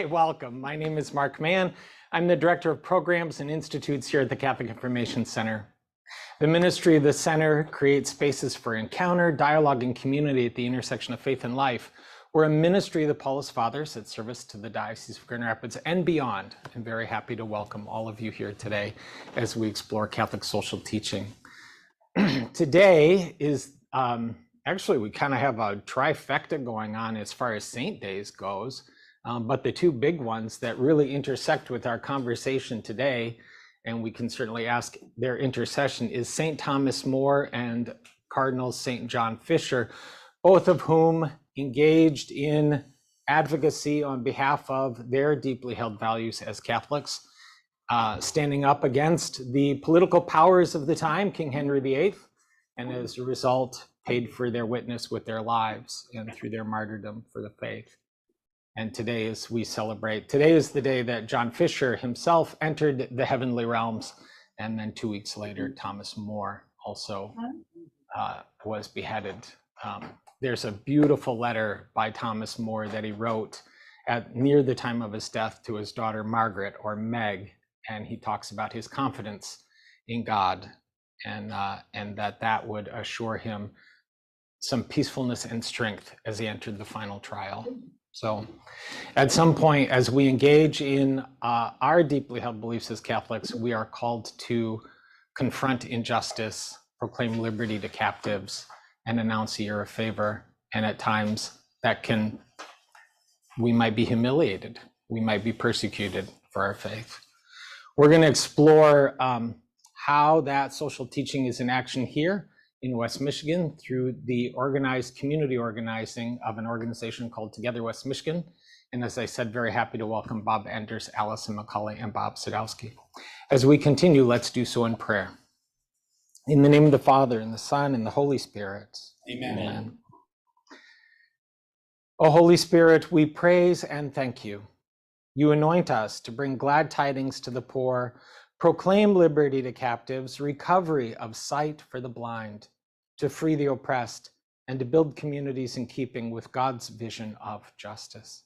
Hi, welcome. My name is Mark Mann. I'm the Director of Programs and Institutes here at the Catholic Information Center. The ministry of the center creates spaces for encounter, dialogue, and community at the intersection of faith and life. We're a ministry of the Paulist Fathers at service to the Diocese of Grand Rapids and beyond. I'm very happy to welcome all of you here today as we explore Catholic social teaching. Today is, actually we kind of have a trifecta going on as far as Saint Days goes, but the two big ones that really intersect with our conversation today, and we can certainly ask their intercession, is St. Thomas More and Cardinal St. John Fisher, both of whom engaged in advocacy on behalf of their deeply held values as Catholics, standing up against the political powers of the time, King Henry VIII, and as a result, paid for their witness with their lives and through their martyrdom for the faith. And today, as we celebrate, today is the day that John Fisher himself entered the heavenly realms, and then 2 weeks later, Thomas More also was beheaded. There's a beautiful letter by Thomas More that he wrote at near the time of his death to his daughter Margaret, or Meg, and he talks about his confidence in God, and that would assure him some peacefulness and strength as he entered the final trial. So at some point, as we engage in our deeply held beliefs as Catholics, we are called to confront injustice, proclaim liberty to captives, and announce a year of favor. And at times we might be humiliated, we might be persecuted for our faith. We're going to explore how that social teaching is in action here in West Michigan through the organized community organizing of an organization called Together West Michigan. And as I said, very happy to welcome Bob Enders, Allison McCulley, and Bob Sadowski. As we continue, let's do so in prayer. In the name of the Father, and the Son, and the Holy Spirit. Amen. Amen. O Holy Spirit, we praise and thank you. You anoint us to bring glad tidings to the poor, proclaim liberty to captives, recovery of sight for the blind, to free the oppressed, and to build communities in keeping with God's vision of justice.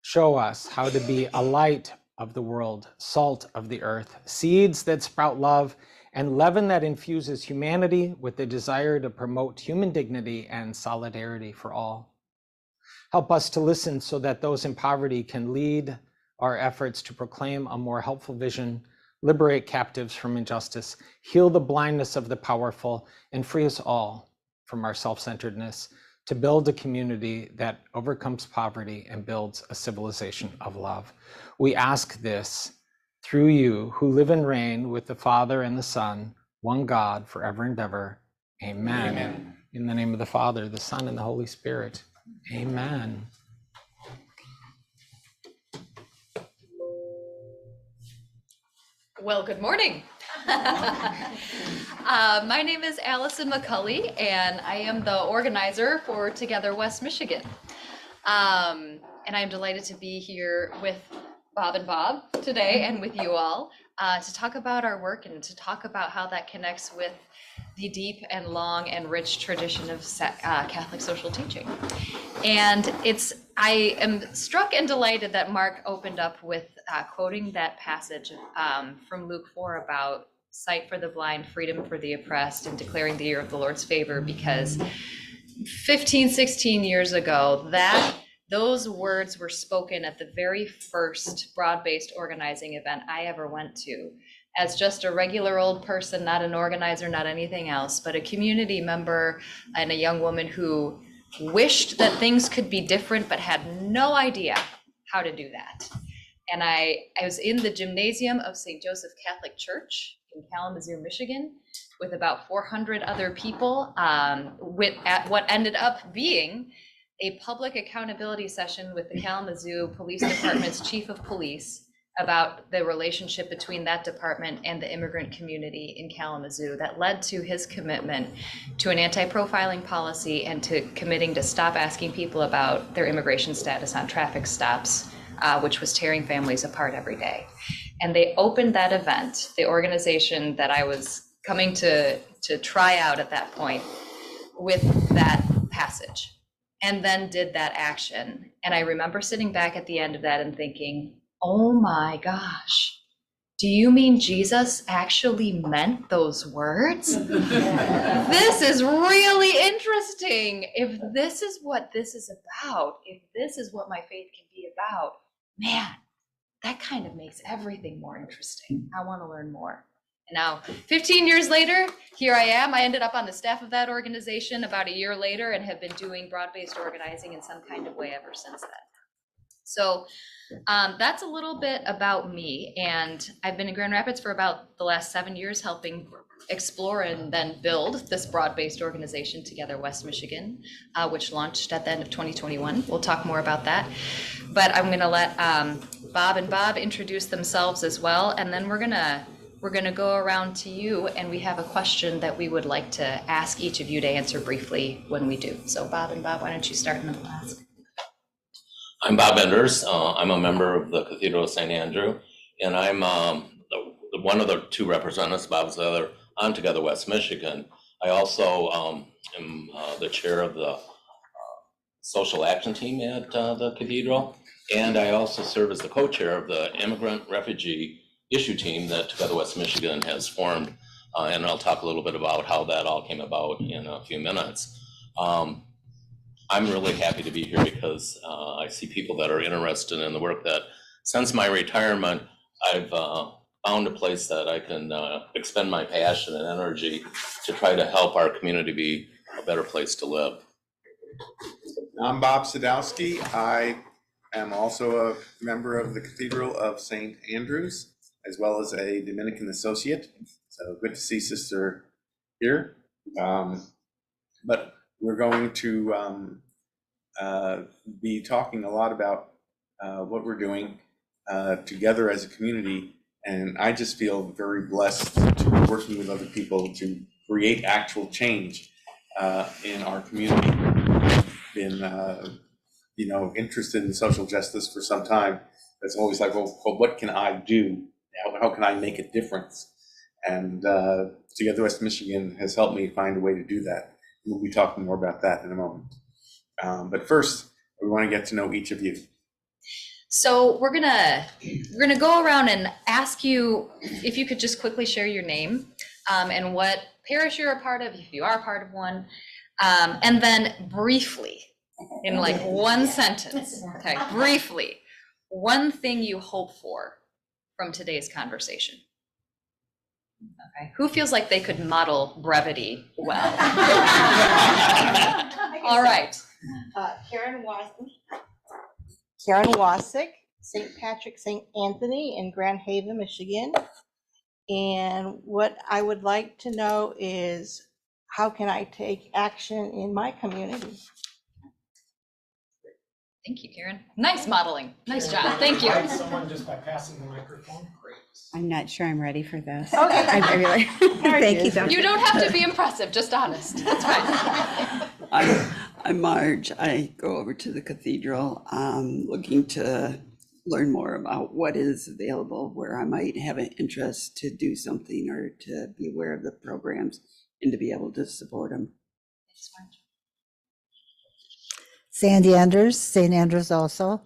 Show us how to be a light of the world, salt of the earth, seeds that sprout love, and leaven that infuses humanity with the desire to promote human dignity and solidarity for all. Help us to listen so that those in poverty can lead our efforts to proclaim a more helpful vision, liberate captives from injustice, heal the blindness of the powerful, and free us all from our self-centeredness to build a community that overcomes poverty and builds a civilization of love. We ask this through you, who live and reign with the Father and the Son, one God, forever and ever. Amen. Amen. In the name of the Father, the Son, and the Holy Spirit. Amen. Well, good morning. My name is Allison McCulley, and I am the organizer for Together West Michigan. And I'm delighted to be here with Bob and Bob today and with you all to talk about our work and to talk about how that connects with the deep and long and rich tradition of Catholic social teaching. And I am struck and delighted that Mark opened up with quoting that passage from Luke 4 about sight for the blind, freedom for the oppressed, and declaring the year of the Lord's favor, because 16 years ago, those words were spoken at the very first broad-based organizing event I ever went to, as just a regular old person, not an organizer, not anything else, but a community member and a young woman who wished that things could be different, but had no idea how to do that. And I was in the gymnasium of St. Joseph Catholic Church in Kalamazoo, Michigan, with about 400 other people at what ended up being a public accountability session with the Kalamazoo Police Department's chief of police about the relationship between that department and the immigrant community in Kalamazoo that led to his commitment to an anti-profiling policy and to committing to stop asking people about their immigration status on traffic stops, which was tearing families apart every day. And they opened that event, the organization that I was coming to try out at that point, with that passage. and then did that action. And I remember sitting back at the end of that and thinking, oh my gosh, do you mean Jesus actually meant those words? This is really interesting. If this is what this is about, if this is what my faith can be about, man, that kind of makes everything more interesting. I want to learn more. And now, 15 years later, here I am. I ended up on the staff of that organization about a year later and have been doing broad-based organizing in some kind of way ever since then. So that's a little bit about me. And I've been in Grand Rapids for about the last 7 years, helping explore and then build this broad-based organization, Together West Michigan, which launched at the end of 2021. We'll talk more about that. But I'm going to let Bob and Bob introduce themselves as well. And then we're going to go around to you, and we have a question that we would like to ask each of you to answer briefly when we do. So Bob and Bob, why don't you start and then we'll ask. I'm Bob Enders. I'm a member of the Cathedral of St. Andrew, and I'm one of the two representatives. Bob's the other on Together West Michigan. I also am the chair of the social action team at the Cathedral, and I also serve as the co-chair of the immigrant refugee issue team that Together West Michigan has formed, and I'll talk a little bit about how that all came about in a few minutes. I'm really happy to be here because I see people that are interested in the work that, since my retirement, I've found a place that I can expend my passion and energy to try to help our community be a better place to live. I'm Bob Sadowski. I am also a member of the Cathedral of St. Andrews, as well as a Dominican associate. So good to see Sister here. But we're going to be talking a lot about what we're doing together as a community. And I just feel very blessed to be working with other people to create actual change in our community. I've been, interested in social justice for some time. It's always like, well, what can I do? How can I make a difference? And Together West Michigan has helped me find a way to do that. We'll be talking more about that in a moment. But first, we want to get to know each of you. So we're gonna go around and ask you if you could just quickly share your name and what parish you're a part of, if you are a part of one, and then briefly, in like one sentence, okay, briefly, one thing you hope for from today's conversation. Okay, who feels like they could model brevity well? All right. Karen Wasick, St. Patrick, St. Anthony in Grand Haven, Michigan. And what I would like to know is, how can I take action in my community? Thank you, Karen. Nice modeling. Nice job. Thank you. Someone just by passing the microphone. Great. I'm not sure I'm ready for this. Okay. I really, thank you, Dr. You don't have to be impressive, just honest. That's fine. I'm Marge. I go over to the cathedral looking to learn more about what is available, where I might have an interest to do something or to be aware of the programs and to be able to support them. Thanks, Marge. Sandy Anders, St. Andrews also.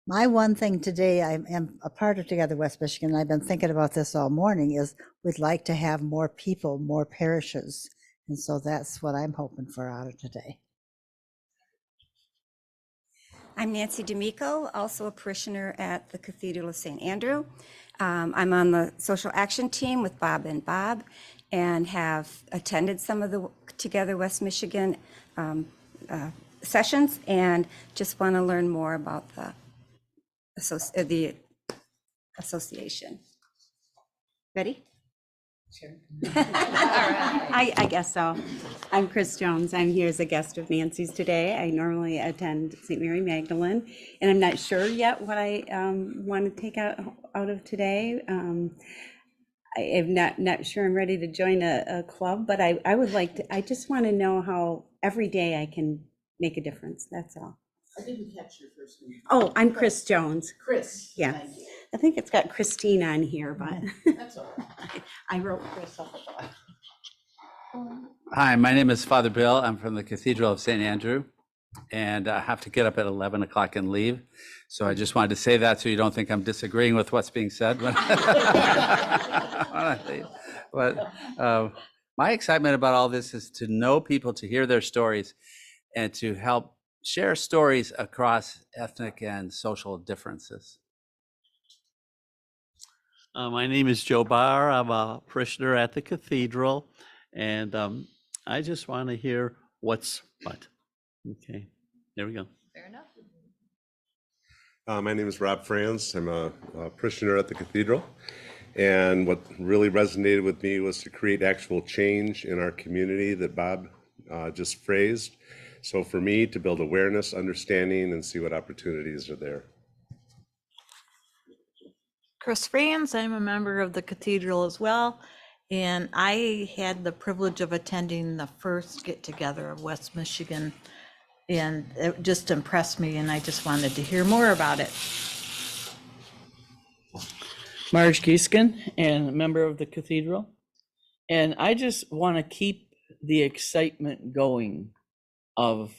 My one thing today, I am a part of Together West Michigan, and I've been thinking about this all morning, is we'd like to have more people, more parishes. And so that's what I'm hoping for out of today. I'm Nancy D'Amico, also a parishioner at the Cathedral of St. Andrew. I'm on the social action team with Bob and Bob and have attended some of the Together West Michigan sessions and just want to learn more about the association. Ready? Sure. All right. I guess so. I'm Chris Jones. I'm here as a guest of Nancy's today. I normally attend St. Mary Magdalene, and I'm not sure yet what I want to take out of today. I am not sure I'm ready to join a club, but I would like to. I just want to know how every day I can make a difference. That's all. I didn't catch your first name. Oh, I'm Chris Jones. Chris. Yeah. Thank you. I think it's got Christine on here, but That's all right. I wrote Chris off. Hi, my name is Father Bill. I'm from the Cathedral of St. Andrew, and I have to get up at 11 o'clock and leave. So I just wanted to say that so you don't think I'm disagreeing with what's being said when I leave. But my excitement about all this is to know people, to hear their stories, and to help share stories across ethnic and social differences. My name is Joe Barr. I'm a parishioner at the cathedral, and I just want to hear what's what. Okay, there we go. Fair enough. My name is Rob Franz. I'm a parishioner at the cathedral. And what really resonated with me was to create actual change in our community that Bob just phrased. So for me, to build awareness, understanding, and see what opportunities are there. Chris Franz, I'm a member of the cathedral as well. And I had the privilege of attending the first get-together of West Michigan. And it just impressed me, and I just wanted to hear more about it. Marge Giesken, and a member of the cathedral. And I just want to keep the excitement going of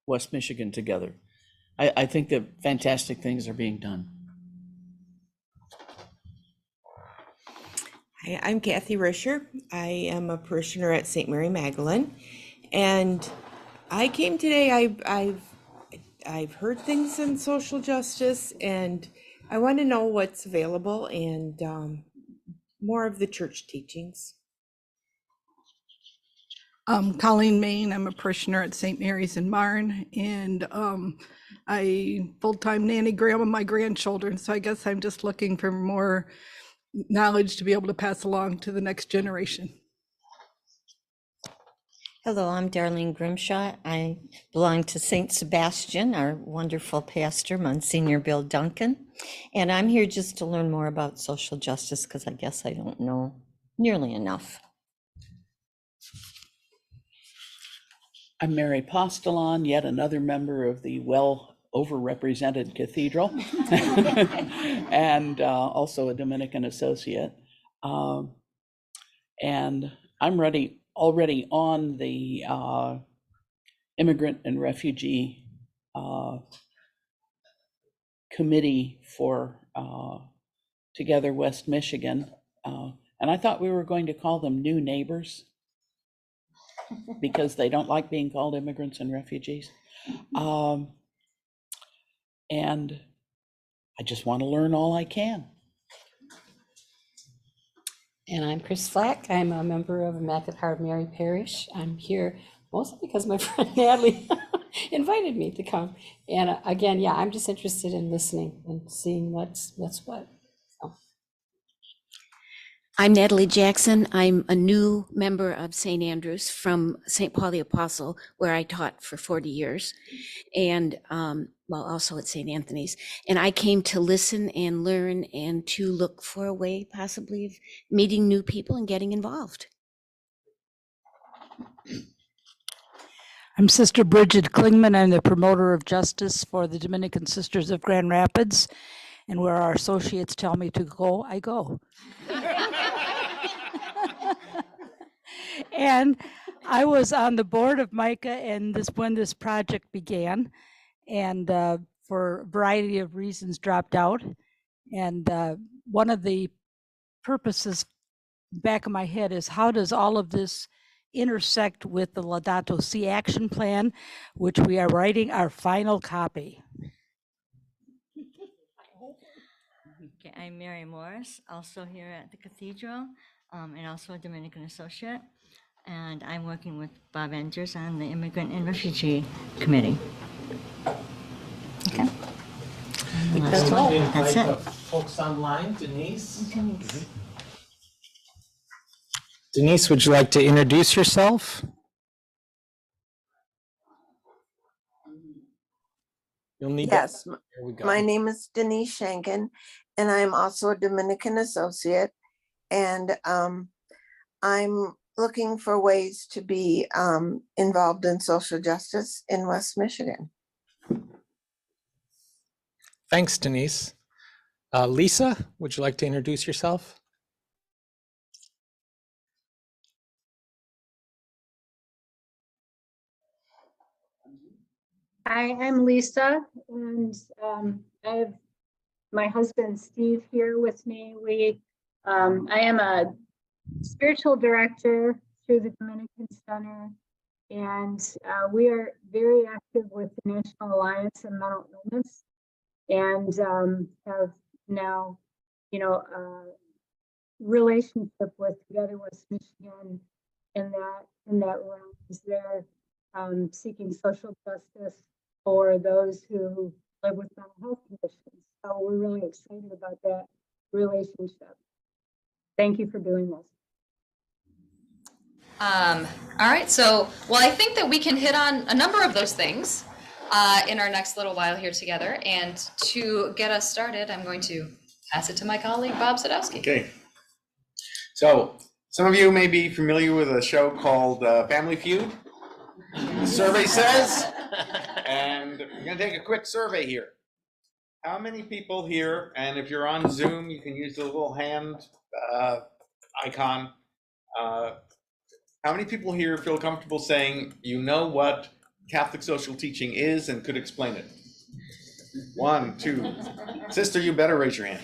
West Michigan together. I think that fantastic things are being done. Hi, I'm Kathy Risher. I am a parishioner at St. Mary Magdalene, and I came today. I've heard things in social justice, and I want to know what's available and more of the church teachings. Colleen Main, I'm a parishioner at St. Mary's in Marne, and I full-time nanny grandma my grandchildren, so I guess I'm just looking for more knowledge to be able to pass along to the next generation. Hello, I'm Darlene Grimshaw. I belong to St. Sebastian, our wonderful pastor, Monsignor Bill Duncan. And I'm here just to learn more about social justice because I guess I don't know nearly enough. I'm Mary Postelon, yet another member of the overrepresented cathedral, and also a Dominican associate. And I'm already on the immigrant and refugee committee for Together West Michigan. And I thought we were going to call them new neighbors because they don't like being called immigrants and refugees. And I just want to learn all I can. And I'm Chris Flack. I'm a member of Immaculate Heart of Mary Parish. I'm here mostly because my friend Natalie invited me to come. And again, yeah, I'm just interested in listening and seeing what's what. So. I'm Natalie Jackson. I'm a new member of St. Andrews from St. Paul the Apostle, where I taught for 40 years, and also at St. Anthony's. And I came to listen and learn and to look for a way possibly of meeting new people and getting involved. I'm Sister Bridget Klingman. I'm the promoter of justice for the Dominican Sisters of Grand Rapids. And where our associates tell me to go, I go. And I was on the board of MICA and when this project began, and for a variety of reasons dropped out. And one of the purposes back of my head is how does all of this intersect with the Laudato Si action plan, which we are writing our final copy. Okay, I'm Mary Morris, also here at the cathedral, and also a Dominican associate. And I'm working with Bob Enders on the Immigrant and Refugee Committee. Okay. That's all. That's That's it. Folks online, Denise. Denise, would you like to introduce yourself? You'll need Yes, that. Here we go. my name is Denise Shankin, and I'm also a Dominican associate. And I'm looking for ways to be involved in social justice in West Michigan. Thanks, Denise. Lisa, would you like to introduce yourself? Hi, I'm Lisa, and I have my husband Steve here with me. I am a spiritual director through the Dominican Center, and we are very active with the National Alliance on Mental Illness, and have now, a relationship with Together West Michigan in that realm. They're seeking social justice for those who live with mental health conditions. So we're really excited about that relationship. Thank you for doing this. All right, so, well, I think that we can hit on a number of those things in our next little while here together. And to get us started, I'm going to pass it to my colleague, Bob Sadowski. Okay. So some of you may be familiar with a show called Family Feud. The survey says, and we're going to take a quick survey here. How many people here, and if you're on Zoom, you can use the little hand icon. How many people here feel comfortable saying you know what Catholic social teaching is and could explain it? 1, 2. Sister, you better raise your hand.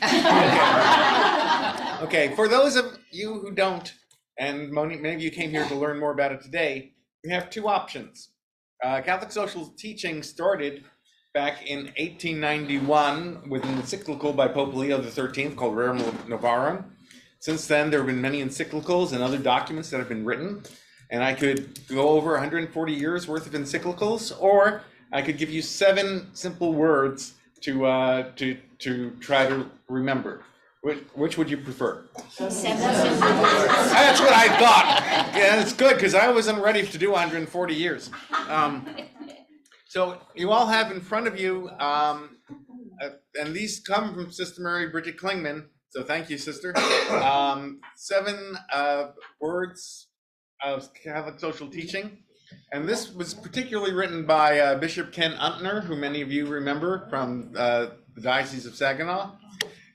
Okay, for those of you who don't, and many of you came here to learn more about it today, we have 2 options. Catholic social teaching started back in 1891 with an encyclical by Pope Leo XIII called Rerum Novarum. Since then, there have been many encyclicals and other documents that have been written, and I could go over 140 years worth of encyclicals, or I could give you 7 simple words to try to remember. Which would you prefer? 7 That's what I thought. Yeah, it's good because I wasn't ready to do 140 years. So you all have in front of you, and these come from Sister Mary Bridget Klingman. So thank you, Sister. 7 words of Catholic social teaching. And this was particularly written by Bishop Ken Untner, who many of you remember from the Diocese of Saginaw.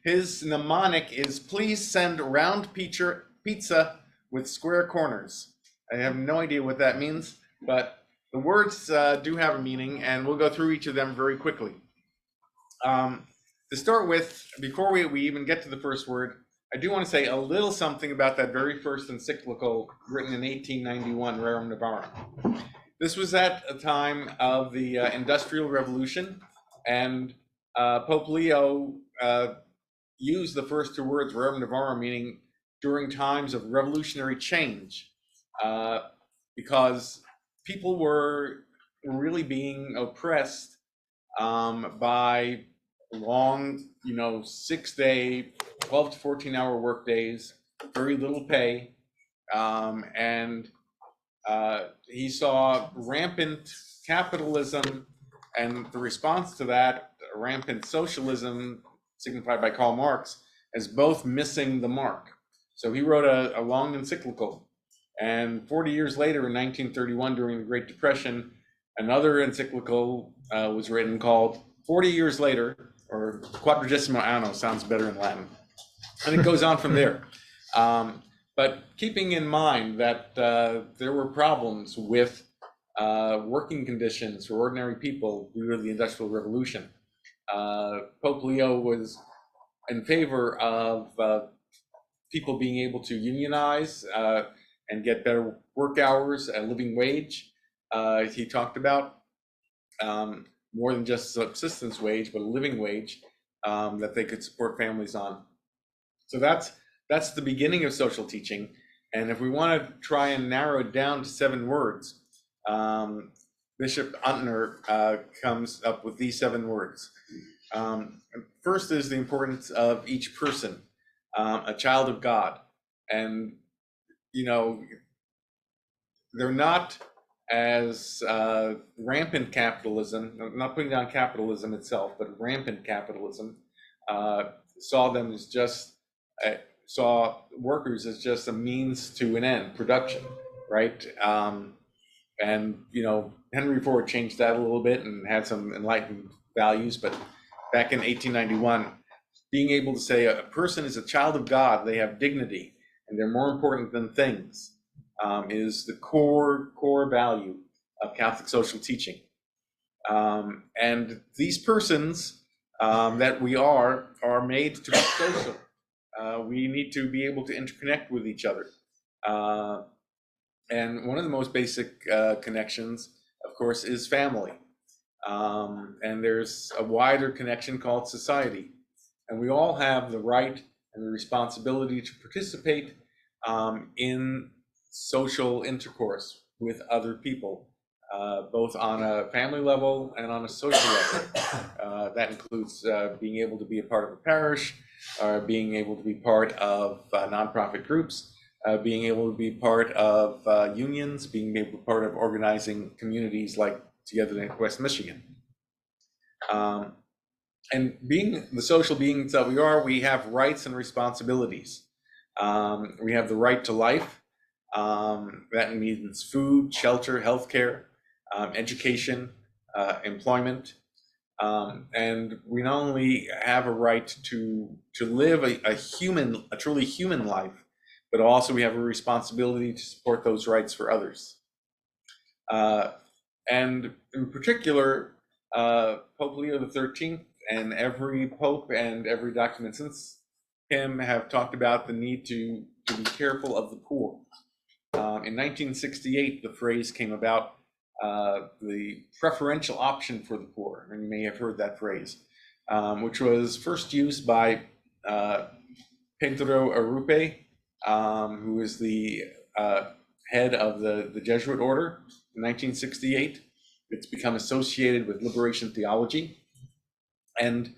His mnemonic is, please send round pizza with square corners. I have no idea what that means, but the words do have a meaning, and we'll go through each of them very quickly. To start with, before we even get to the first word, I do want to say a little something about that very first encyclical written in 1891, Rerum Novarum. This was at a time of the Industrial Revolution, and Pope Leo used the first 2 words, Rerum Novarum, meaning during times of revolutionary change, because people were really being oppressed by long, 6-day, 12 to 14-hour work days, very little pay, and he saw rampant capitalism, and the response to that, rampant socialism, signified by Karl Marx, as both missing the mark. So he wrote a long encyclical, and 40 years later, in 1931, during the Great Depression, another encyclical was written called 40 Years Later, or Quadragesimo Anno, sounds better in Latin. And it goes on from there. But keeping in mind that there were problems with working conditions for ordinary people due to the Industrial Revolution, Pope Leo was in favor of people being able to unionize and get better work hours, a living wage. He talked about more than just subsistence wage, but a living wage that they could support families on. So that's the beginning of social teaching. And if we want to try and narrow it down to 7 words, Bishop Untner comes up with these 7 words. First is the importance of each person, a child of God. And, they're not as rampant capitalism, I'm not putting down capitalism itself, but rampant capitalism saw them as just, saw workers as just a means to an end, production, right? And, Henry Ford changed that a little bit and had some enlightened values, but back in 1891, being able to say a person is a child of God, they have dignity, and they're more important than things, is the core value of Catholic social teaching. And these persons that we are made to be social. We need to be able to interconnect with each other. And one of the most basic connections, of course, is family. And there's a wider connection called society. And we all have the right and the responsibility to participate in social intercourse with other people, both on a family level and on a social level. That includes being able to be a part of a parish, or being able to be part of nonprofit groups, being able to be part of unions, being able to be part of organizing communities like Together in West Michigan. And being the social beings that we are, we have rights and responsibilities. We have the right to life. That means food, shelter, healthcare, education, employment. And we not only have a right to live a truly human life, but also we have a responsibility to support those rights for others. And in particular, Pope Leo XIII and every pope and every document since him have talked about the need to be careful of the poor. In 1968, the phrase came about, the preferential option for the poor, and you may have heard that phrase, which was first used by Pedro Arrupe, who is the head of the Jesuit order in 1968. It's become associated with liberation theology. And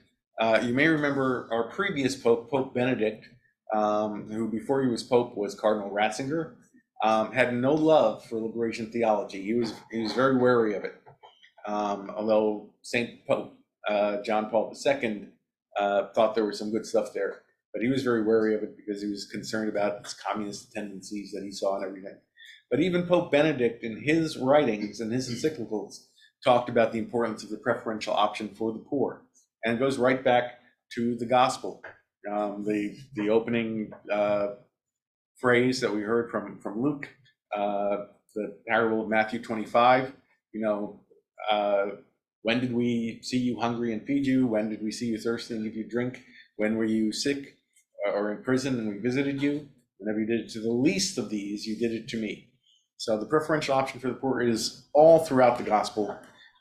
you may remember our previous Pope, Pope Benedict, who before he was Pope was Cardinal Ratzinger, had no love for liberation theology. He was very wary of it. Although Saint Pope John Paul II thought there was some good stuff there, but he was very wary of it because he was concerned about its communist tendencies that he saw and everything. But even Pope Benedict, in his writings and his encyclicals, talked about the importance of the preferential option for the poor, and it goes right back to the gospel. The opening phrase that we heard from Luke, the parable of Matthew 25. When did we see you hungry and feed you? When did we see you thirsty and give you drink? When were you sick or in prison and we visited you? Whenever you did it to the least of these, you did it to me. So the preferential option for the poor is all throughout the gospel,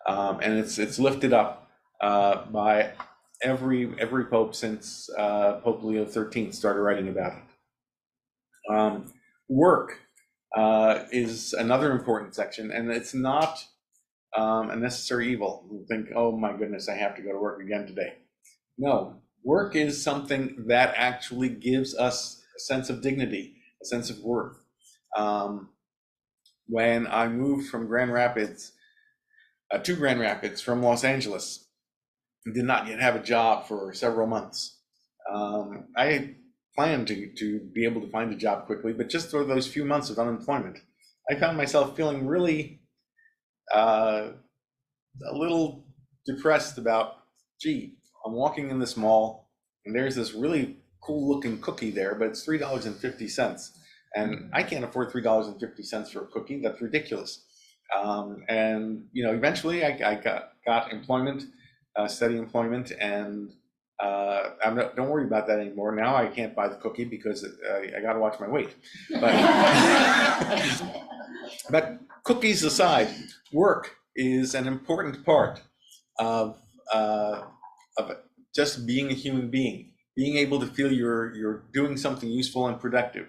and it's lifted up by every pope since Pope Leo XIII started writing about it. Work is another important section, and it's not a necessary evil. You think, oh my goodness, I have to go to work again today. No, work is something that actually gives us a sense of dignity, a sense of worth. When I moved from Grand Rapids to Grand Rapids from Los Angeles, I did not yet have a job for several months. I planned to be able to find a job quickly, but just for those few months of unemployment, I found myself feeling really a little depressed about, gee, I'm walking in this mall and there's this really cool looking cookie there, but it's $3.50. And I can't afford $3.50 for a cookie. That's ridiculous. And eventually I got employment, steady employment, and don't worry about that anymore. Now I can't buy the cookie because I got to watch my weight. But cookies aside, work is an important part of just being a human being, being able to feel you're doing something useful and productive.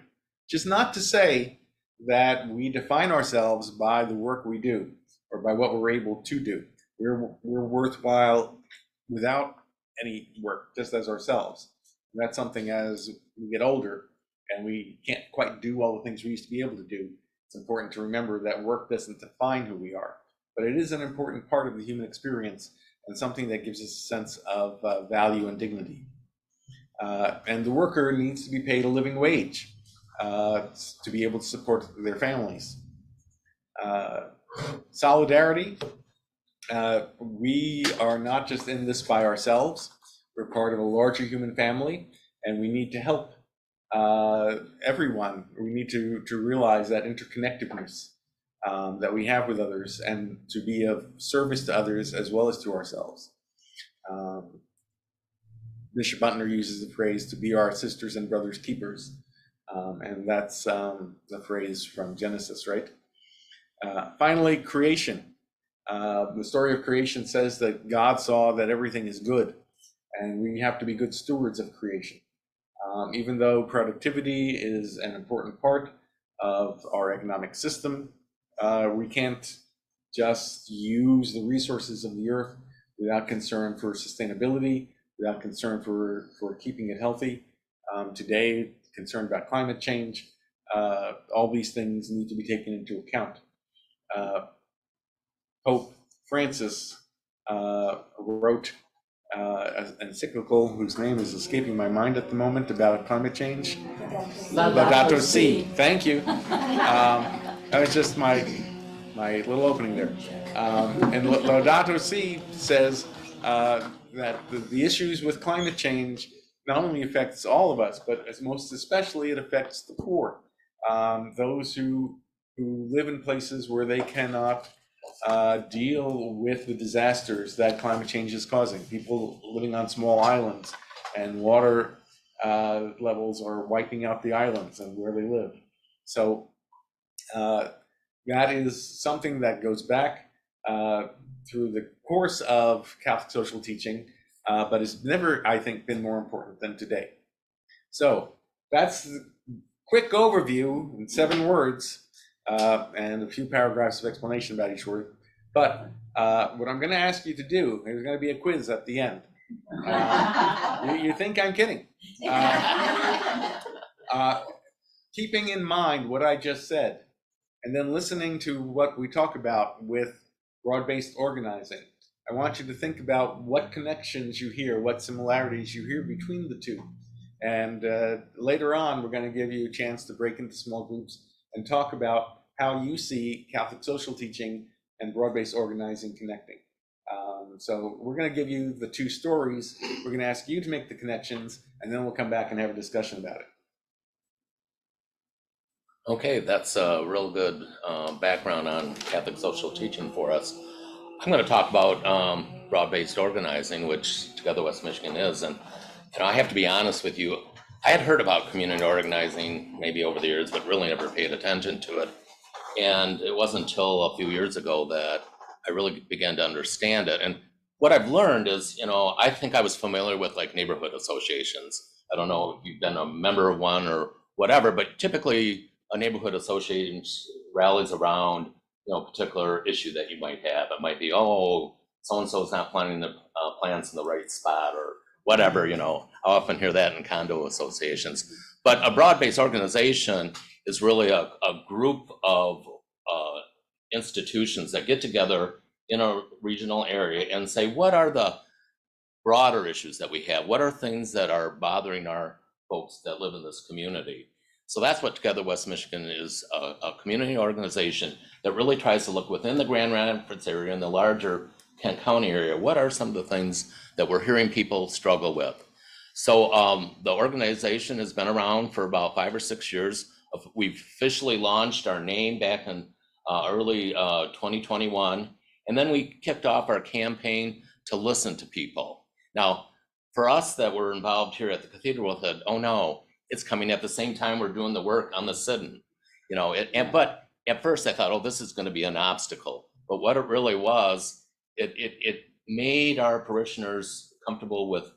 Just not to say that we define ourselves by the work we do or by what we're able to do. We're worthwhile without any work, just as ourselves. And that's something as we get older and we can't quite do all the things we used to be able to do. It's important to remember that work doesn't define who we are, but it is an important part of the human experience and something that gives us a sense of value and dignity. And the worker needs to be paid a living wage to be able to support their families. Solidarity. We are not just in this by ourselves. We're part of a larger human family, and we need to help everyone. We need to realize that interconnectedness. that we have with others, and to be of service to others as well as to ourselves. Bishop Butner uses the phrase to be our sisters and brothers keepers, and that's the phrase from Genesis, right? Finally, creation. The story of creation says that God saw that everything is good, and we have to be good stewards of creation. Even though productivity is an important part of our economic system, we can't just use the resources of the earth without concern for sustainability, without concern for keeping it healthy. Today, concerned about climate change, all these things need to be taken into account. Pope Francis wrote an encyclical whose name is escaping my mind at the moment about climate change. Laudato Si. Thank you. That was just my little opening there. And Laudato Si says that the issues with climate change not only affects all of us, but most especially it affects the poor, those who live in places where they cannot deal with the disasters that climate change is causing. People living on small islands, and water levels are wiping out the islands and where they live. So that is something that goes back through the course of Catholic social teaching, but has never, I think, been more important than today. So that's the quick overview in 7 words and a few paragraphs of explanation about each word. But what I'm going to ask you to do, there's going to be a quiz at the end. You think I'm kidding? Keeping in mind what I just said, and then listening to what we talk about with broad-based organizing, I want you to think about what connections you hear, what similarities you hear between the two. And later on, we're going to give you a chance to break into small groups and talk about how you see Catholic social teaching and broad-based organizing connecting. So we're going to give you the 2 stories. We're going to ask you to make the connections, and then we'll come back and have a discussion about it. Okay, that's a real good background on Catholic social teaching for us. I'm going to talk about broad-based organizing, which Together West Michigan is. And I have to be honest with you, I had heard about community organizing maybe over the years, but really never paid attention to it. And it wasn't until a few years ago that I really began to understand it. And what I've learned is, I think I was familiar with like neighborhood associations. I don't know if you've been a member of one or whatever, but typically a neighborhood association rallies around, a particular issue that you might have. It might be, oh, so-and-so's not planting the plants in the right spot or whatever, I often hear that in condo associations. But a broad-based organization is really a group of institutions that get together in a regional area and say, what are the broader issues that we have? What are things that are bothering our folks that live in this community? So that's what Together West Michigan is, a community organization that really tries to look within the Grand Rapids area and the larger Kent County area. What are some of the things that we're hearing people struggle with? So the organization has been around for about 5 or 6 years. We've officially launched our name back in early 2021. And then we kicked off our campaign to listen to people. Now, for us that were involved here at the cathedral, we said, oh no, it's coming at the same time we're doing the work on the sit-in. But at first I thought, oh, this is going to be an obstacle. But what it really was, it made our parishioners comfortable with,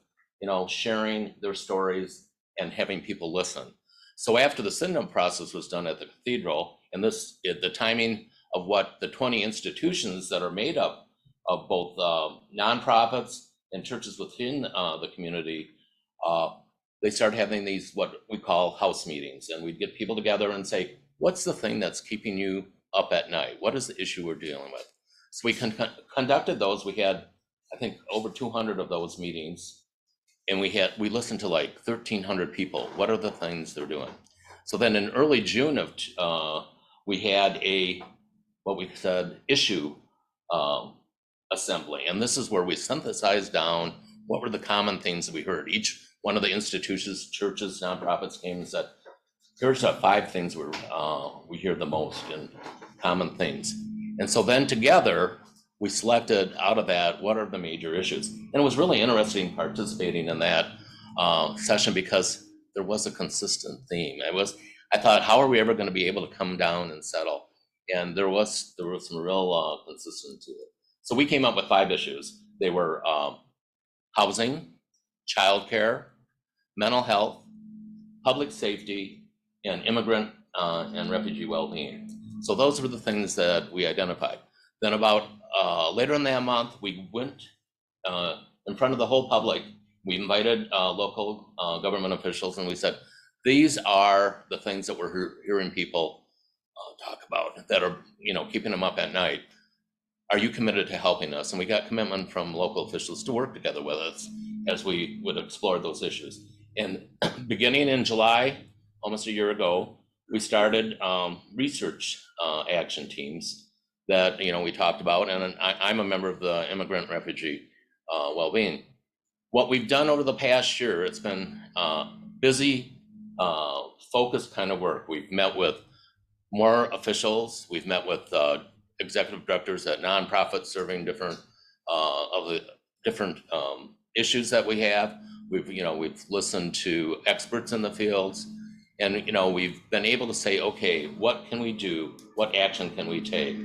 sharing their stories and having people listen. So after the sit-in process was done at the cathedral, and the timing of what the 20 institutions that are made up of both nonprofits and churches within the community, they started having these, what we call house meetings. And we'd get people together and say, what's the thing that's keeping you up at night? What is the issue we're dealing with? So we conducted those. We had, I think, over 200 of those meetings. And we listened to like 1,300 people. What are the things they're doing? So then in early June we had what we said, issue assembly. And this is where we synthesized down what were the common things that we heard. Each one of the institutions, churches, nonprofits came and said, here's the 5 things we hear the most. And common themes. And so then together, we selected out of that, what are the major issues? And it was really interesting participating in that session because there was a consistent theme. I thought, how are we ever going to be able to come down and settle? And there was some real consistency to it. So we came up with 5 issues. They were housing, childcare, mental health, public safety, and immigrant and refugee well-being. So those were the things that we identified. Then about later in that month, we went in front of the whole public. We invited local government officials, and we said, these are the things that we're hearing people talk about that are, keeping them up at night. Are you committed to helping us? And we got commitment from local officials to work together with us as we would explore those issues. And beginning in July, almost a year ago, we started research action teams that we talked about, and I'm a member of the immigrant refugee well-being. What we've done over the past year, it's been busy, focused kind of work. We've met with more officials. We've met with executive directors at nonprofits serving different of the different issues that we have. We've listened to experts in the fields, and we've been able to say, okay, what can we do? What action can we take?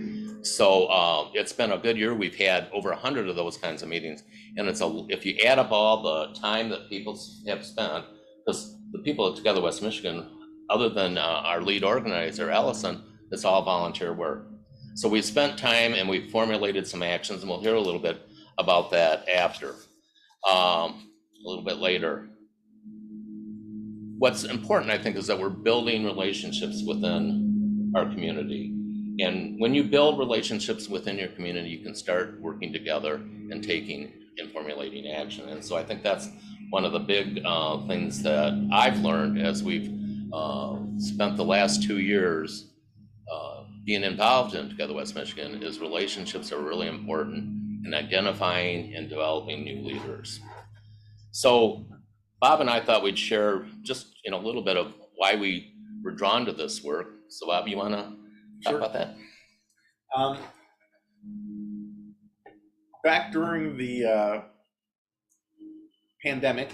So it's been a good year. We've had over 100 of those kinds of meetings, and if you add up all the time that people have spent, because the people at Together West Michigan, other than our lead organizer, Allison, it's all volunteer work. So we spent time and we formulated some actions, and we'll hear a little bit about that after, a little bit later. What's important, I think, is that we're building relationships within our community. And when you build relationships within your community, you can start working together and taking and formulating action. And so I think that's one of the big things that I've learned as we've spent the last 2 years being involved in Together West Michigan, is relationships are really important in identifying and developing new leaders. So Bob and I thought we'd share just a little bit of why we were drawn to this work. So Bob, you want to talk about that? Back during the pandemic,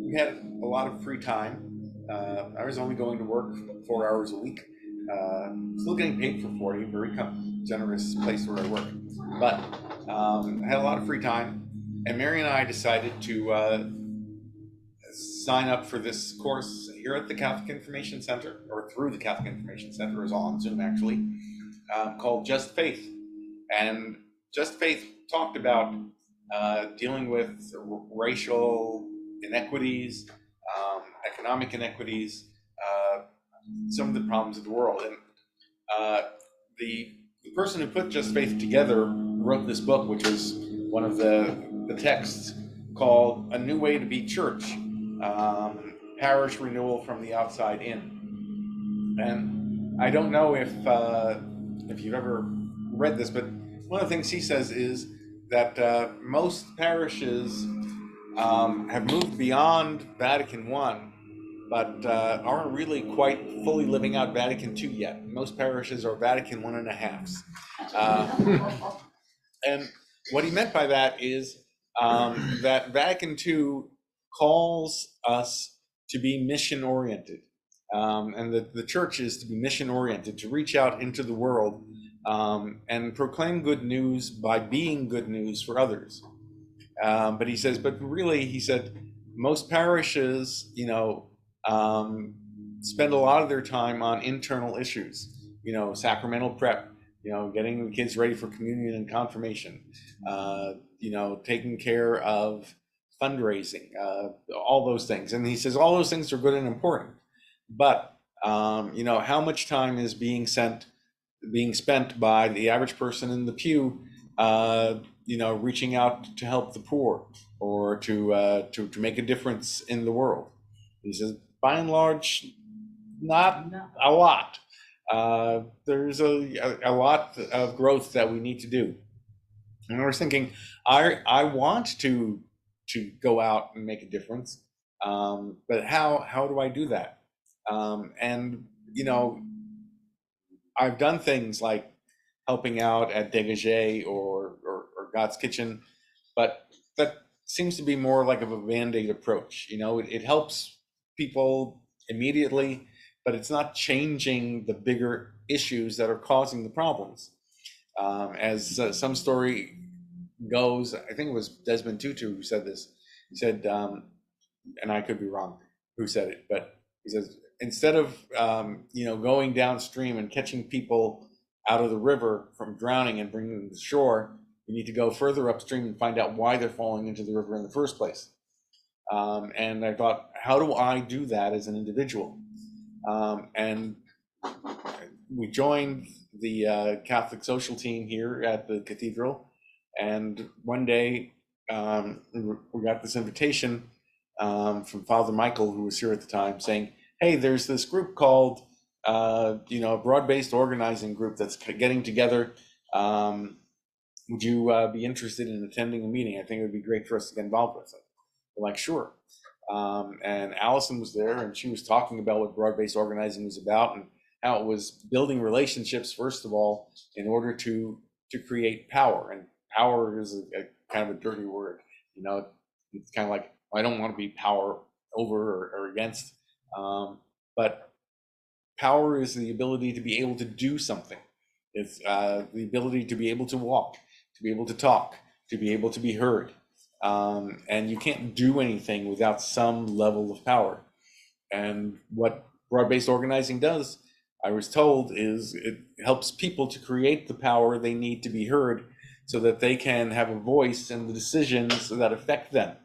we had a lot of free time. I was only going to work 4 hours a week. Still getting paid for 40, very generous place where I work. But I had a lot of free time, and Mary and I decided to sign up for this course here at the Catholic Information Center, or through the Catholic Information Center, is all on Zoom actually, called Just Faith. And Just Faith talked about dealing with racial inequities, economic inequities, some of the problems of the world. And the person who put Just Faith together wrote this book, which is one of the texts, called A New Way to Be Church, Parish Renewal from the Outside In. And I don't know if you've ever read this, but one of the things he says is that most parishes have moved beyond Vatican I, but aren't really quite fully living out Vatican II yet. Most parishes are Vatican I.5s. And what he meant by that is that Vatican II calls us to be mission-oriented, and that the church is to be mission-oriented, to reach out into the world and proclaim good news by being good news for others. But he says, most parishes, spend a lot of their time on internal issues, sacramental prep, getting the kids ready for communion and confirmation, taking care of fundraising, all those things. And he says all those things are good and important, but how much time is being spent by the average person in the pew, reaching out to help the poor or to make a difference in the world? He says, by and large, not a lot. There's a lot of growth that we need to do. And I was thinking, I want to go out and make a difference, but how do I do that? And I've done things like helping out at Dégagé or God's Kitchen, but that seems to be more like of a Band-Aid approach. You know, it helps people immediately, but it's not changing the bigger issues that are causing the problems. As some story goes, I think it was Desmond Tutu who said this. He said, and I could be wrong who said it, but he says, instead of going downstream and catching people out of the river from drowning and bringing them to shore, you need to go further upstream and find out why they're falling into the river in the first place. And I thought, how do I do that as an individual? And we joined the Catholic social team here at the cathedral. And one day we got this invitation from Father Michael, who was here at the time, saying, hey, there's this group called, a broad-based organizing group that's getting together. Would you be interested in attending a meeting? I think it would be great for us to get involved with it. We're like, sure. And Allison was there, and she was talking about what broad-based organizing was about and how it was building relationships, first of all, in order to create power. And power is a kind of a dirty word. It's kind of like, I don't want to be power over or against. But power is the ability to be able to do something. It's the ability to be able to walk, to be able to talk, to be able to be heard. And you can't do anything without some level of power. And what broad-based organizing does, I was told, is it helps people to create the power they need to be heard so that they can have a voice in the decisions that affect them.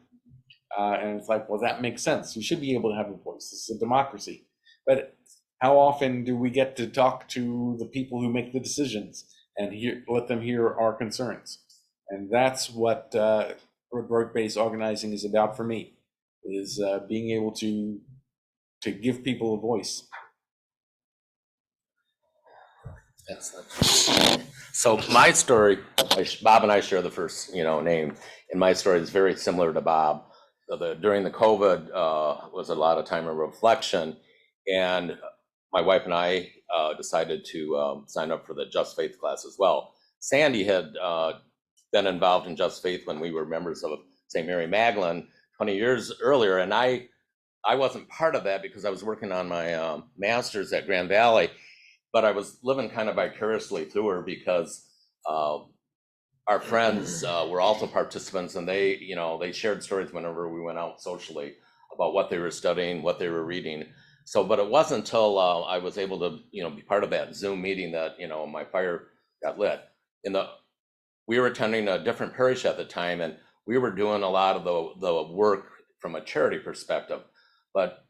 And it's like, well, that makes sense. You should be able to have a voice. It's a democracy. But how often do we get to talk to the people who make the decisions and let them hear our concerns? And that's what broad-based organizing is about for me, is being able to give people a voice. Excellent. So my story, Bob and I share the first, name, and my story is very similar to Bob. During the COVID was a lot of time of reflection, and my wife and I decided to sign up for the Just Faith class as well. Sandy had been involved in Just Faith when we were members of St. Mary Magdalene 20 years earlier, and I wasn't part of that because I was working on my master's at Grand Valley, but I was living kind of vicariously through her because our friends were also participants, and they shared stories whenever we went out socially about what they were studying, what they were reading. So, but it wasn't until I was able to, be part of that Zoom meeting that, my fire got lit. We were attending a different parish at the time, and we were doing a lot of the work from a charity perspective. But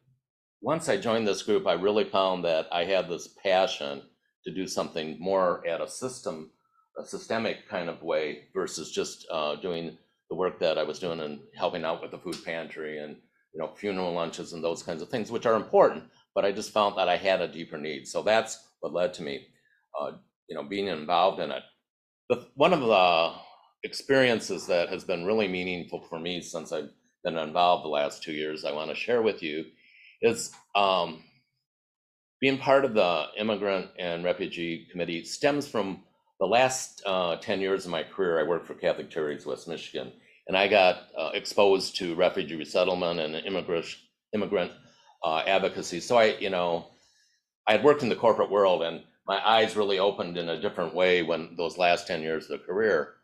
once I joined this group, I really found that I had this passion to do something more at a systemic kind of way versus just doing the work that I was doing and helping out with the food pantry and funeral lunches and those kinds of things, which are important. But I just found that I had a deeper need, so that's what led to me, being involved in it. But one of the experiences that has been really meaningful for me since I've been involved the last 2 years, I want to share with you, is being part of the Immigrant and Refugee Committee stems from the last 10 years of my career. I worked for Catholic Charities West Michigan, and I got exposed to refugee resettlement and immigrant advocacy. So I had worked in the corporate world, and my eyes really opened in a different way when those last 10 years of the career.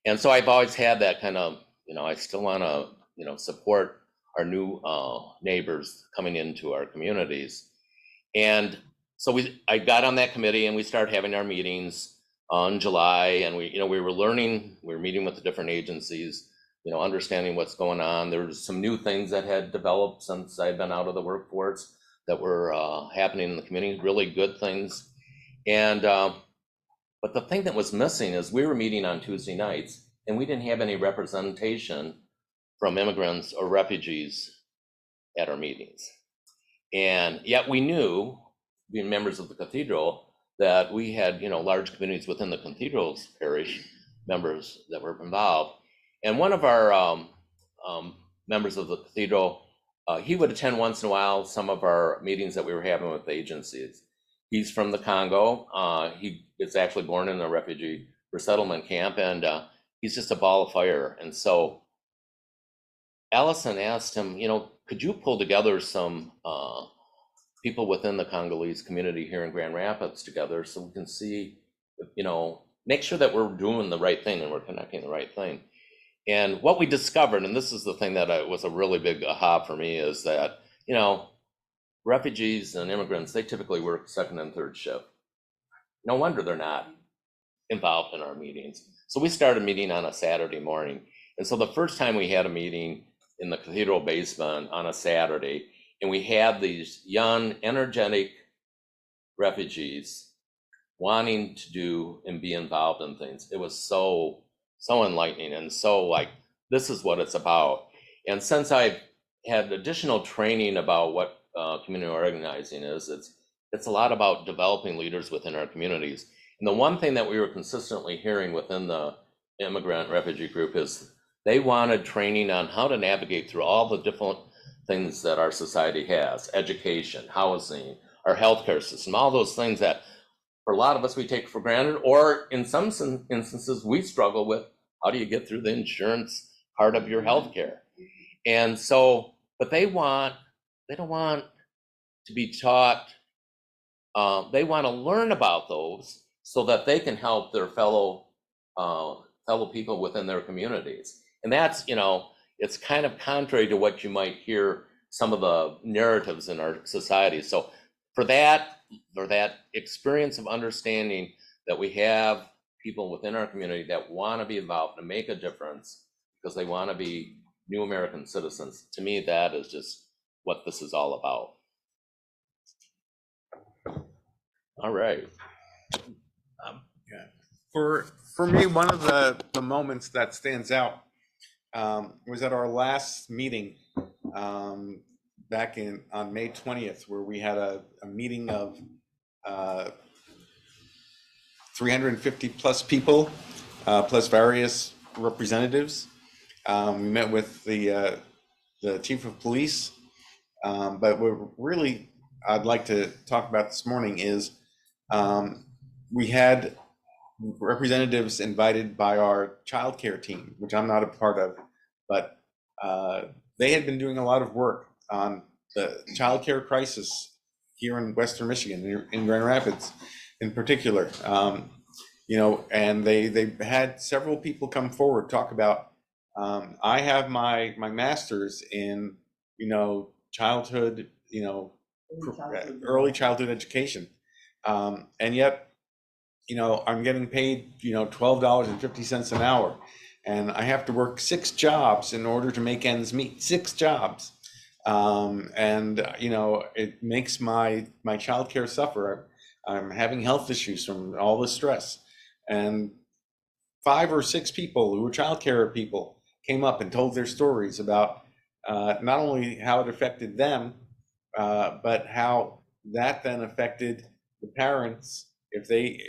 And so I've always had that kind of, I still want to, support our new neighbors coming into our communities. And so I got on that committee, and we started having our meetings in July, and we were learning, we were meeting with the different agencies, understanding what's going on. There was some new things that had developed since I'd been out of the workforce that were happening in the community, really good things. And but the thing that was missing is we were meeting on Tuesday nights, and we didn't have any representation from immigrants or refugees at our meetings. And yet we knew, being members of the cathedral, that we had large communities within the cathedral's parish members that were involved. And one of our members of the cathedral, he would attend once in a while some of our meetings that we were having with the agencies. He's from the Congo. He is actually born in a refugee resettlement camp, and he's just a ball of fire. And so Allison asked him, could you pull together some people within the Congolese community here in Grand Rapids together so we can see, make sure that we're doing the right thing and we're connecting the right thing. And what we discovered, and this is the thing that was a really big aha for me, is that, refugees and immigrants, they typically work second and third shift. No wonder they're not involved in our meetings. So we started meeting on a Saturday morning. And so the first time we had a meeting in the cathedral basement on a Saturday, and we had these young, energetic refugees wanting to do and be involved in things. It was so enlightening, and so like, this is what it's about. And since I've had additional training about what community organizing is, it's a lot about developing leaders within our communities. And the one thing that we were consistently hearing within the immigrant refugee group is they wanted training on how to navigate through all the different things that our society has: education, housing, our healthcare system, all those things that for a lot of us we take for granted, or in some instances we struggle with. How do you get through the insurance part of your healthcare? And so, but they don't want to be taught. They want to learn about those so that they can help their fellow people within their communities. And that's, it's kind of contrary to what you might hear some of the narratives in our society. So for that experience of understanding that we have people within our community that want to be involved and make a difference because they want to be new American citizens, to me, that is just what this is all about. All right. For me, one of the moments that stands out was at our last meeting back on May 20th, where we had a meeting of 350 plus people, plus various representatives. We met with the chief of police, but what I'd like to talk about this morning is we had representatives invited by our childcare team, which I'm not a part of, but they had been doing a lot of work on the childcare crisis here in Western Michigan, in Grand Rapids in particular. And they had several people come forward, talk about, I have my master's in, childhood, early childhood education. And yet, I'm getting paid, $12.50 an hour. And I have to work 6 jobs in order to make ends meet, 6 jobs. It makes my childcare suffer. I'm having health issues from all the stress. And 5 or 6 people who were childcare people came up and told their stories about not only how it affected them, but how that then affected the parents if they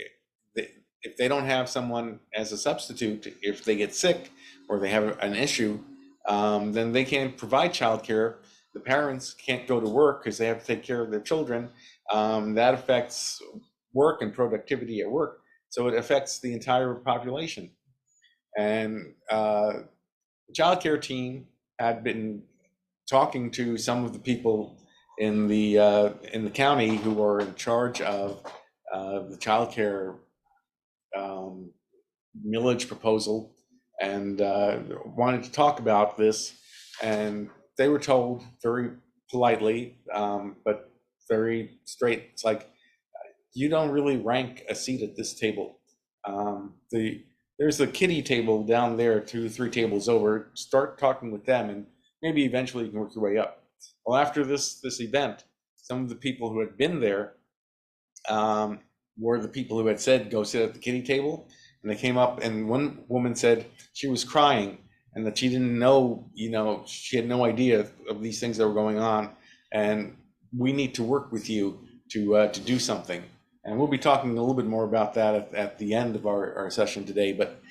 don't have someone as a substitute. If they get sick or they have an issue, then they can't provide childcare. The parents can't go to work because they have to take care of their children. That affects work and productivity at work. So it affects the entire population. And the childcare team had been talking to some of the people in the county who are in charge of the childcare millage proposal, and wanted to talk about this. And they were told very politely, but very straight, it's like, you don't really rank a seat at this table. There's a kiddie table down there 2 or 3 tables over. Start talking with them, and maybe eventually you can work your way up. Well, after this event, some of the people who had been there were the people who had said, go sit at the kiddie table. And they came up, and one woman said she was crying and that she didn't know, she had no idea of these things that were going on. And we need to work with you to do something. And we'll be talking a little bit more about that at the end of our session today. But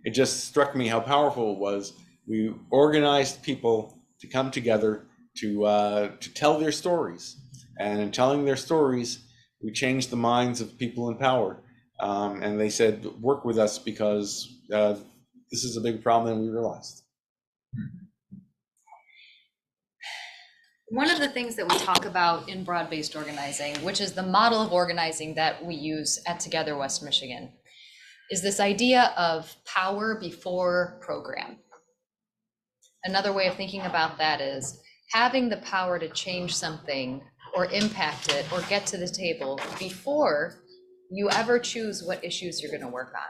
it just struck me how powerful it was. We organized people to come together to tell their stories. And in telling their stories, We changed the minds of people in power. And they said, work with us because this is a bigger problem than we realized. One of the things that we talk about in broad-based organizing, which is the model of organizing that we use at Together West Michigan, is this idea of power before program. Another way of thinking about that is having the power to change something or impact it or get to the table before you ever choose what issues you're going to work on,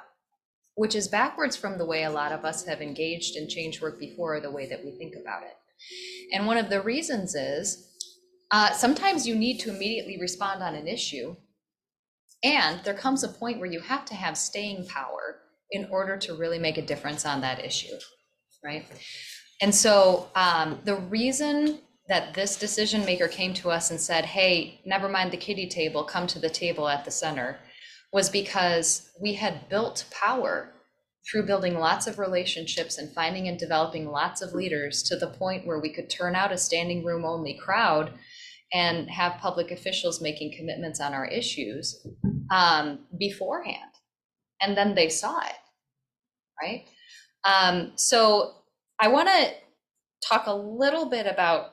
which is backwards from the way a lot of us have engaged in change work before, the way that we think about it. And one of the reasons is sometimes you need to immediately respond on an issue, and there comes a point where you have to have staying power in order to really make a difference on that issue, right? And so the reason that this decision maker came to us and said, hey, never mind the kiddie table, come to the table at the center, was because we had built power through building lots of relationships and finding and developing lots of leaders to the point where we could turn out a standing room only crowd and have public officials making commitments on our issues beforehand. And then they saw it, right? So I want to talk a little bit about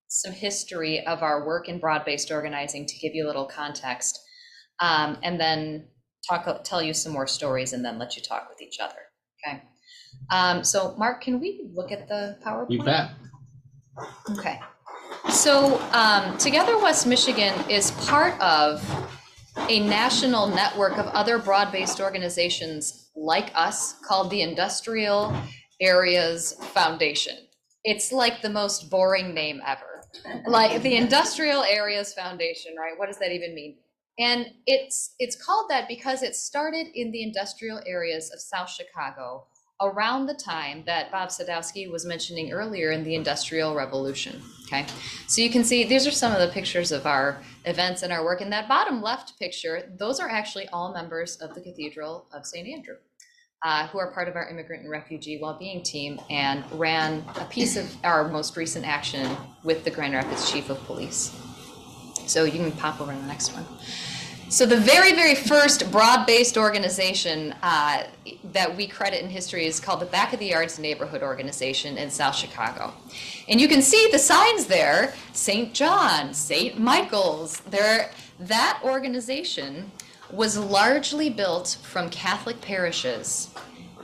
some history of our work in broad-based organizing to give you a little context, and then tell you some more stories and then let you talk with each other, okay? So Mark, can we look at the PowerPoint? You bet. Okay. So Together West Michigan is part of a national network of other broad-based organizations like us called the Industrial Areas Foundation. It's like the most boring name ever. Like the Industrial Areas Foundation, right? What does that even mean? And it's called that because it started in the industrial areas of South Chicago around the time that Bob Sadowski was mentioning earlier in the Industrial Revolution, okay? So you can see, these are some of the pictures of our events and our work. In that bottom left picture, those are actually all members of the Cathedral of St. Andrew, who are part of our immigrant and refugee well-being team and ran a piece of our most recent action with the Grand Rapids Chief of Police. So you can pop over to the next one. So the very, very first broad-based organization that we credit in history is called the Back of the Yards Neighborhood Organization in South Chicago. And you can see the signs there, St. John, St. Michael's. That organization was largely built from Catholic parishes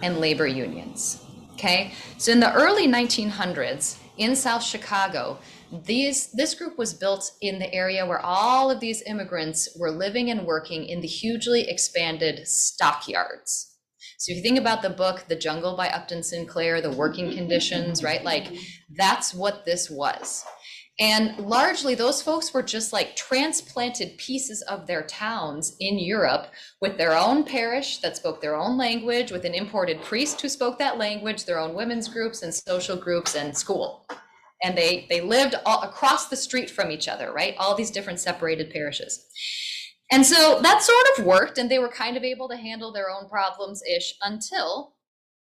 and labor unions, okay? So in the early 1900s in South Chicago, this group was built in the area where all of these immigrants were living and working in the hugely expanded stockyards. So if you think about the book, The Jungle by Upton Sinclair, the working conditions, right? Like that's what this was. And largely those folks were just like transplanted pieces of their towns in Europe with their own parish that spoke their own language, with an imported priest who spoke that language, their own women's groups and social groups and school. And they lived all across the street from each other, right? All these different separated parishes. And so that sort of worked, and they were kind of able to handle their own problems-ish until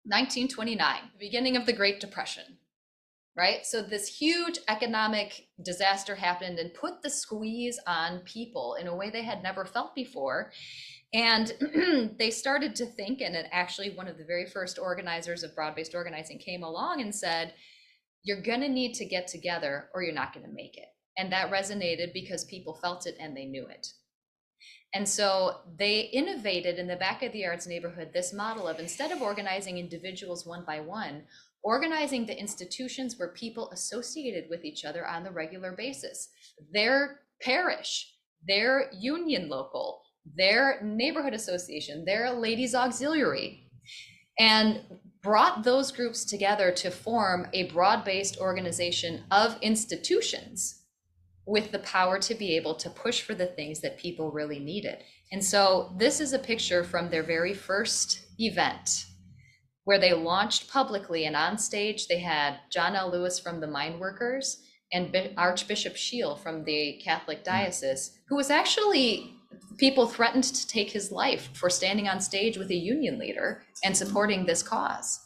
1929, the beginning of the Great Depression, right? So this huge economic disaster happened and put the squeeze on people in a way they had never felt before. And they started to think, and actually one of the very first organizers of broad-based organizing came along and said, you're gonna need to get together or you're not gonna make it. And that resonated because people felt it and they knew it. And so they innovated in the Back of the Yards neighborhood this model of, instead of organizing individuals one by one, organizing the institutions where people associated with each other on the regular basis. Their parish, their union local, their neighborhood association, their ladies auxiliary, and brought those groups together to form a broad-based organization of institutions with the power to be able to push for the things that people really needed. And so this is a picture from their very first event where they launched publicly, and on stage they had John L. Lewis from the Mine Workers and Archbishop Scheel from the Catholic Diocese, who was actually, people threatened to take his life for standing on stage with a union leader and supporting this cause.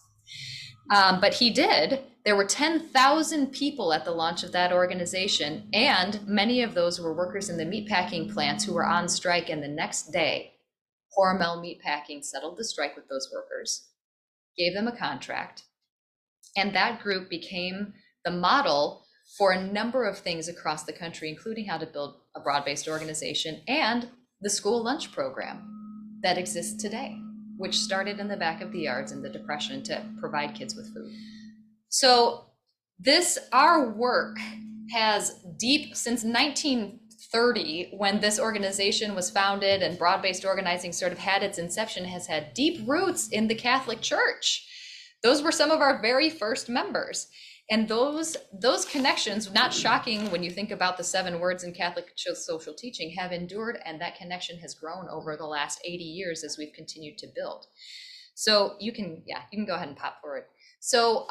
But he did. There were 10,000 people at the launch of that organization, and many of those were workers in the meatpacking plants who were on strike. And the next day, Hormel Meatpacking settled the strike with those workers, gave them a contract, and that group became the model for a number of things across the country, including how to build a broad-based organization and the school lunch program that exists today, which started in the back of the yards in the Depression to provide kids with food. So our work has deep, since 1930, when this organization was founded and broad-based organizing sort of had its inception, has had deep roots in the Catholic Church. Those were some of our very first members. And those connections, not shocking when you think about the 7 words in Catholic social teaching, have endured, and that connection has grown over the last 80 years as we've continued to build. So you can go ahead and pop forward. So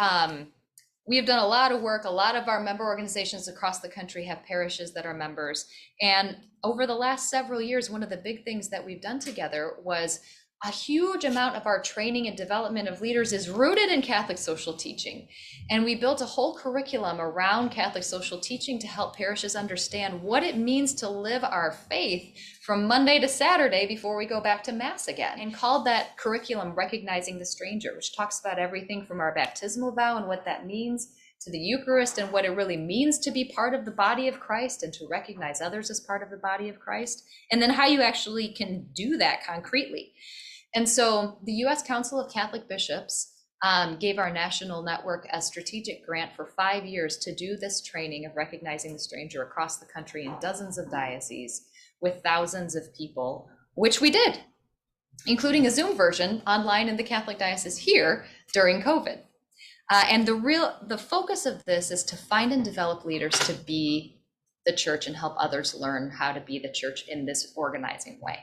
we have done a lot of work. A lot of our member organizations across the country have parishes that are members. And over the last several years, one of the big things that we've done together was a huge amount of our training and development of leaders is rooted in Catholic social teaching. And we built a whole curriculum around Catholic social teaching to help parishes understand what it means to live our faith from Monday to Saturday before we go back to Mass again, and called that curriculum Recognizing the Stranger, which talks about everything from our baptismal vow and what that means, to the Eucharist and what it really means to be part of the body of Christ and to recognize others as part of the body of Christ, and then how you actually can do that concretely. And so the U.S. Council of Catholic Bishops gave our national network a strategic grant for 5 years to do this training of recognizing the stranger across the country in dozens of dioceses with thousands of people, which we did, including a Zoom version online in the Catholic diocese here during COVID. And the focus of this is to find and develop leaders to be the church and help others learn how to be the church in this organizing way.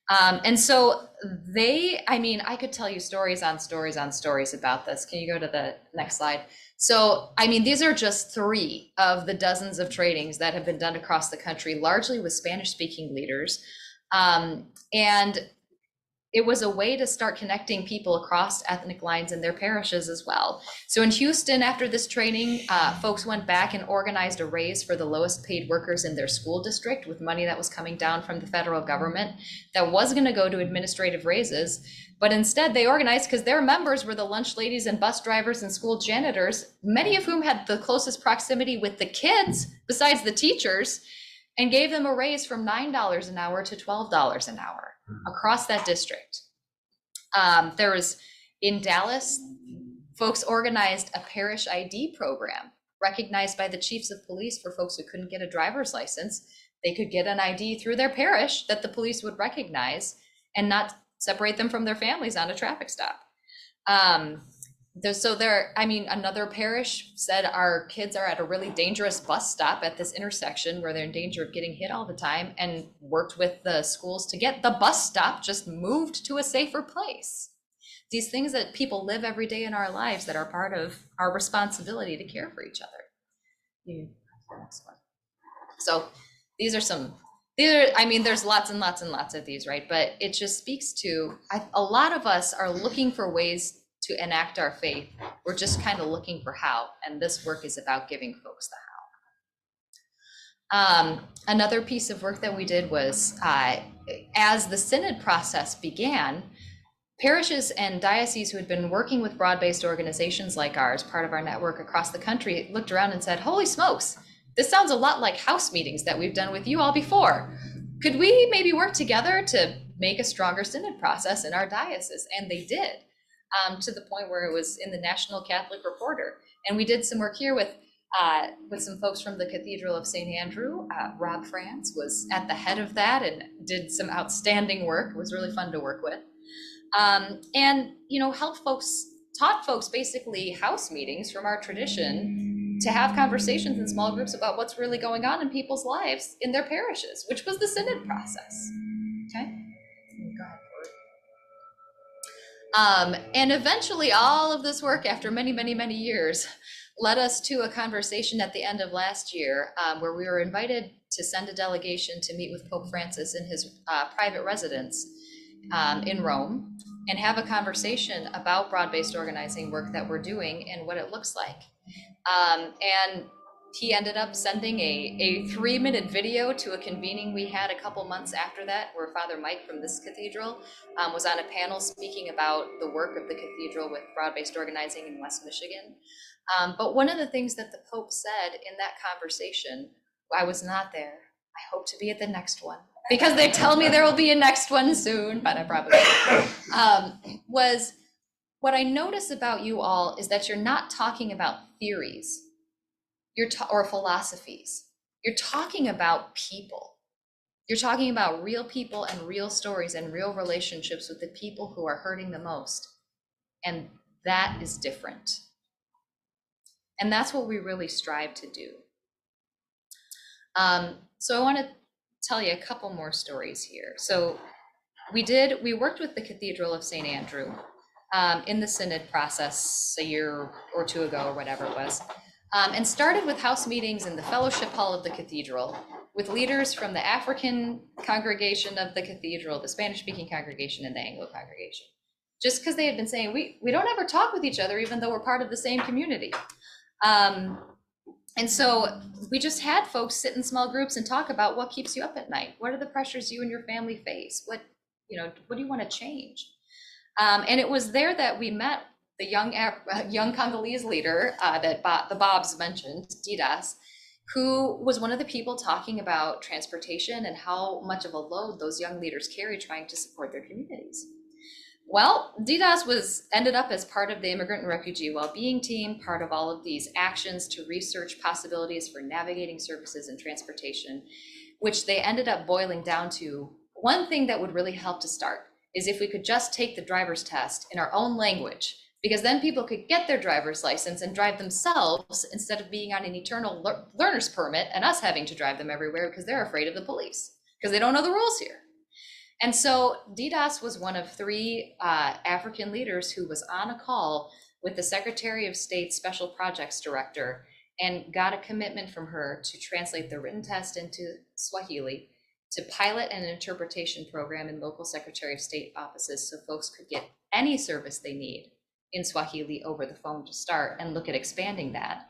And so I could tell you stories on stories on stories about this. Can you go to the next slide? So, these are just 3 of the dozens of trainings that have been done across the country, largely with Spanish-speaking leaders. And it was a way to start connecting people across ethnic lines in their parishes as well. So in Houston, after this training, folks went back and organized a raise for the lowest paid workers in their school district with money that was coming down from the federal government that was going to go to administrative raises. But instead they organized, because their members were the lunch ladies and bus drivers and school janitors, many of whom had the closest proximity with the kids besides the teachers, and gave them a raise from $9 an hour to $12 an hour across that district. There was, in Dallas, folks organized a parish ID program recognized by the chiefs of police for folks who couldn't get a driver's license. They could get an ID through their parish that the police would recognize and not separate them from their families on a traffic stop. Another parish said our kids are at a really dangerous bus stop at this intersection where they're in danger of getting hit all the time, and worked with the schools to get the bus stop just moved to a safer place. These things that people live every day in our lives that are part of our responsibility to care for each other. So there's lots and lots and lots of these, right? But it just speaks to, a lot of us are looking for ways to enact our faith. We're just kind of looking for how, and this work is about giving folks the how. Another piece of work that we did was, as the synod process began, parishes and dioceses who had been working with broad-based organizations like ours, part of our network across the country, looked around and said, holy smokes, this sounds a lot like house meetings that we've done with you all before. Could we maybe work together to make a stronger synod process in our diocese? And they did. To the point where it was in the National Catholic Reporter. And we did some work here with some folks from the Cathedral of St. Andrew. Rob France was at the head of that and did some outstanding work. It was really fun to work with. And taught folks basically house meetings from our tradition to have conversations in small groups about what's really going on in people's lives in their parishes, which was the synod process. Okay. Go ahead. And eventually all of this work, after many, many, many years, led us to a conversation at the end of last year where we were invited to send a delegation to meet with Pope Francis in his private residence. in Rome and have a conversation about broad-based organizing work that we're doing and what it looks like. And he ended up sending a 3-minute video to a convening we had a couple months after that, where Father Mike from this cathedral was on a panel speaking about the work of the cathedral with broad-based organizing in West Michigan. But one of the things that the Pope said in that conversation, I was not there, I hope to be at the next one, because they tell me there will be a next one soon, but I probably won't, was what I notice about you all is that you're not talking about theories or philosophies. You're talking about people. You're talking about real people and real stories and real relationships with the people who are hurting the most. And that is different. And that's what we really strive to do. So I want to tell you a couple more stories here. So we worked with the Cathedral of St. Andrew in the synod process a year or two ago, or whatever it was, and started with house meetings in the fellowship hall of the cathedral with leaders from the African congregation of the cathedral, the Spanish-speaking congregation, and the Anglo congregation. Just because they had been saying, we don't ever talk with each other, even though we're part of the same community. And so we just had folks sit in small groups and talk about what keeps you up at night. What are the pressures you and your family face? What do you want to change? And it was there that we met the young Congolese leader that the Bobs mentioned, Didas, who was one of the people talking about transportation and how much of a load those young leaders carry trying to support their communities. Well, Didas ended up as part of the Immigrant and Refugee Wellbeing Team, part of all of these actions to research possibilities for navigating services and transportation, which they ended up boiling down to one thing that would really help to start is if we could just take the driver's test in our own language, because then people could get their driver's license and drive themselves instead of being on an eternal learner's permit and us having to drive them everywhere because they're afraid of the police, because they don't know the rules here. And so Didas was one of 3 African leaders who was on a call with the Secretary of State Special Projects Director and got a commitment from her to translate the written test into Swahili, to pilot an interpretation program in local Secretary of State offices so folks could get any service they need in Swahili over the phone to start and look at expanding that,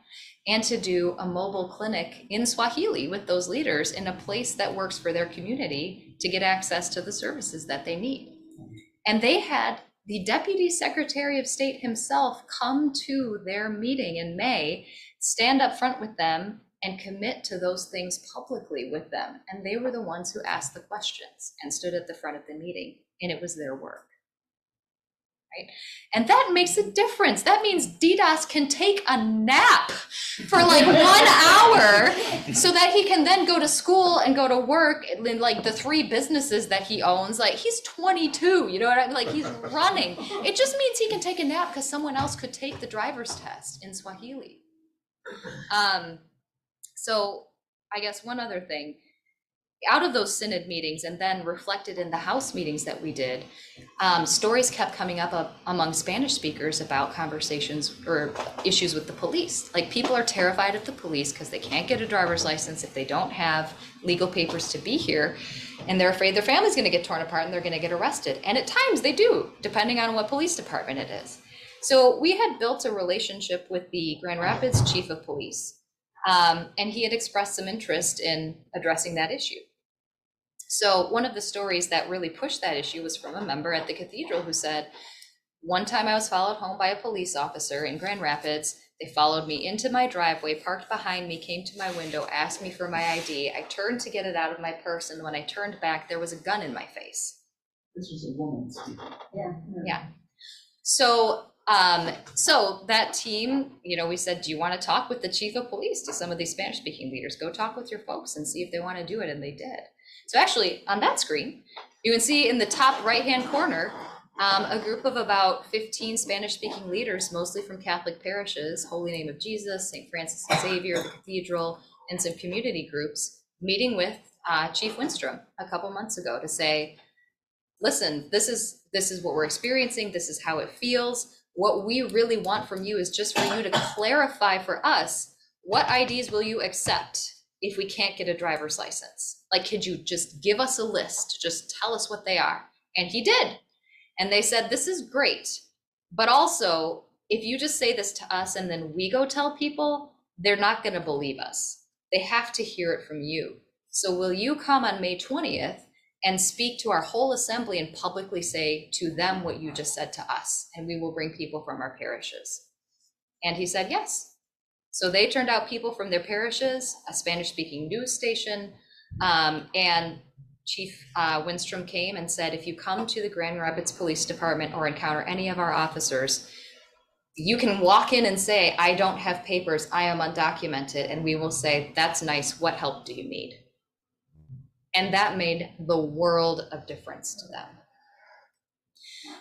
and to do a mobile clinic in Swahili with those leaders in a place that works for their community to get access to the services that they need. And they had the Deputy Secretary of State himself come to their meeting in May, stand up front with them and commit to those things publicly with them. And they were the ones who asked the questions and stood at the front of the meeting, and it was their work. Right? And that makes a difference. That means Didas can take a nap for like 1 hour so that he can then go to school and go to work in like the 3 businesses that he owns. Like he's 22, you know what I mean? Like he's running. It just means he can take a nap because someone else could take the driver's test in Swahili. So I guess one other thing, out of those synod meetings and then reflected in the house meetings that we did, stories kept coming up among Spanish speakers about conversations or issues with the police. Like people are terrified of the police because they can't get a driver's license if they don't have legal papers to be here. And they're afraid their family's going to get torn apart and they're going to get arrested. And at times they do, depending on what police department it is. So we had built a relationship with the Grand Rapids chief of police. And he had expressed some interest in addressing that issue. So one of the stories that really pushed that issue was from a member at the cathedral who said, one time I was followed home by a police officer in Grand Rapids. They followed me into my driveway, parked behind me, came to my window, asked me for my ID. I turned to get it out of my purse, and when I turned back, there was a gun in my face. This was a woman. Yeah. So that team, we said, do you want to talk with the chief of police, to some of these Spanish-speaking leaders? Go talk with your folks and see if they want to do it, and they did. So actually, on that screen, you can see in the top right-hand corner, a group of about 15 Spanish-speaking leaders, mostly from Catholic parishes, Holy Name of Jesus, St. Francis Xavier, the cathedral, and some community groups, meeting with Chief Winstrom a couple months ago to say, listen, this is what we're experiencing, this is how it feels. What we really want from you is just for you to clarify for us, what IDs will you accept if we can't get a driver's license? Like, could you just give us a list? Just tell us what they are. And he did. And they said, this is great. But also, if you just say this to us and then we go tell people, they're not going to believe us. They have to hear it from you. So will you come on May 20th and speak to our whole assembly and publicly say to them what you just said to us? And we will bring people from our parishes. And he said, yes. So they turned out people from their parishes, a Spanish-speaking news station, and Chief Winstrom came and said, if you come to the Grand Rapids Police Department or encounter any of our officers, you can walk in and say, I don't have papers, I am undocumented, and we will say, that's nice, what help do you need? And that made the world of difference to them.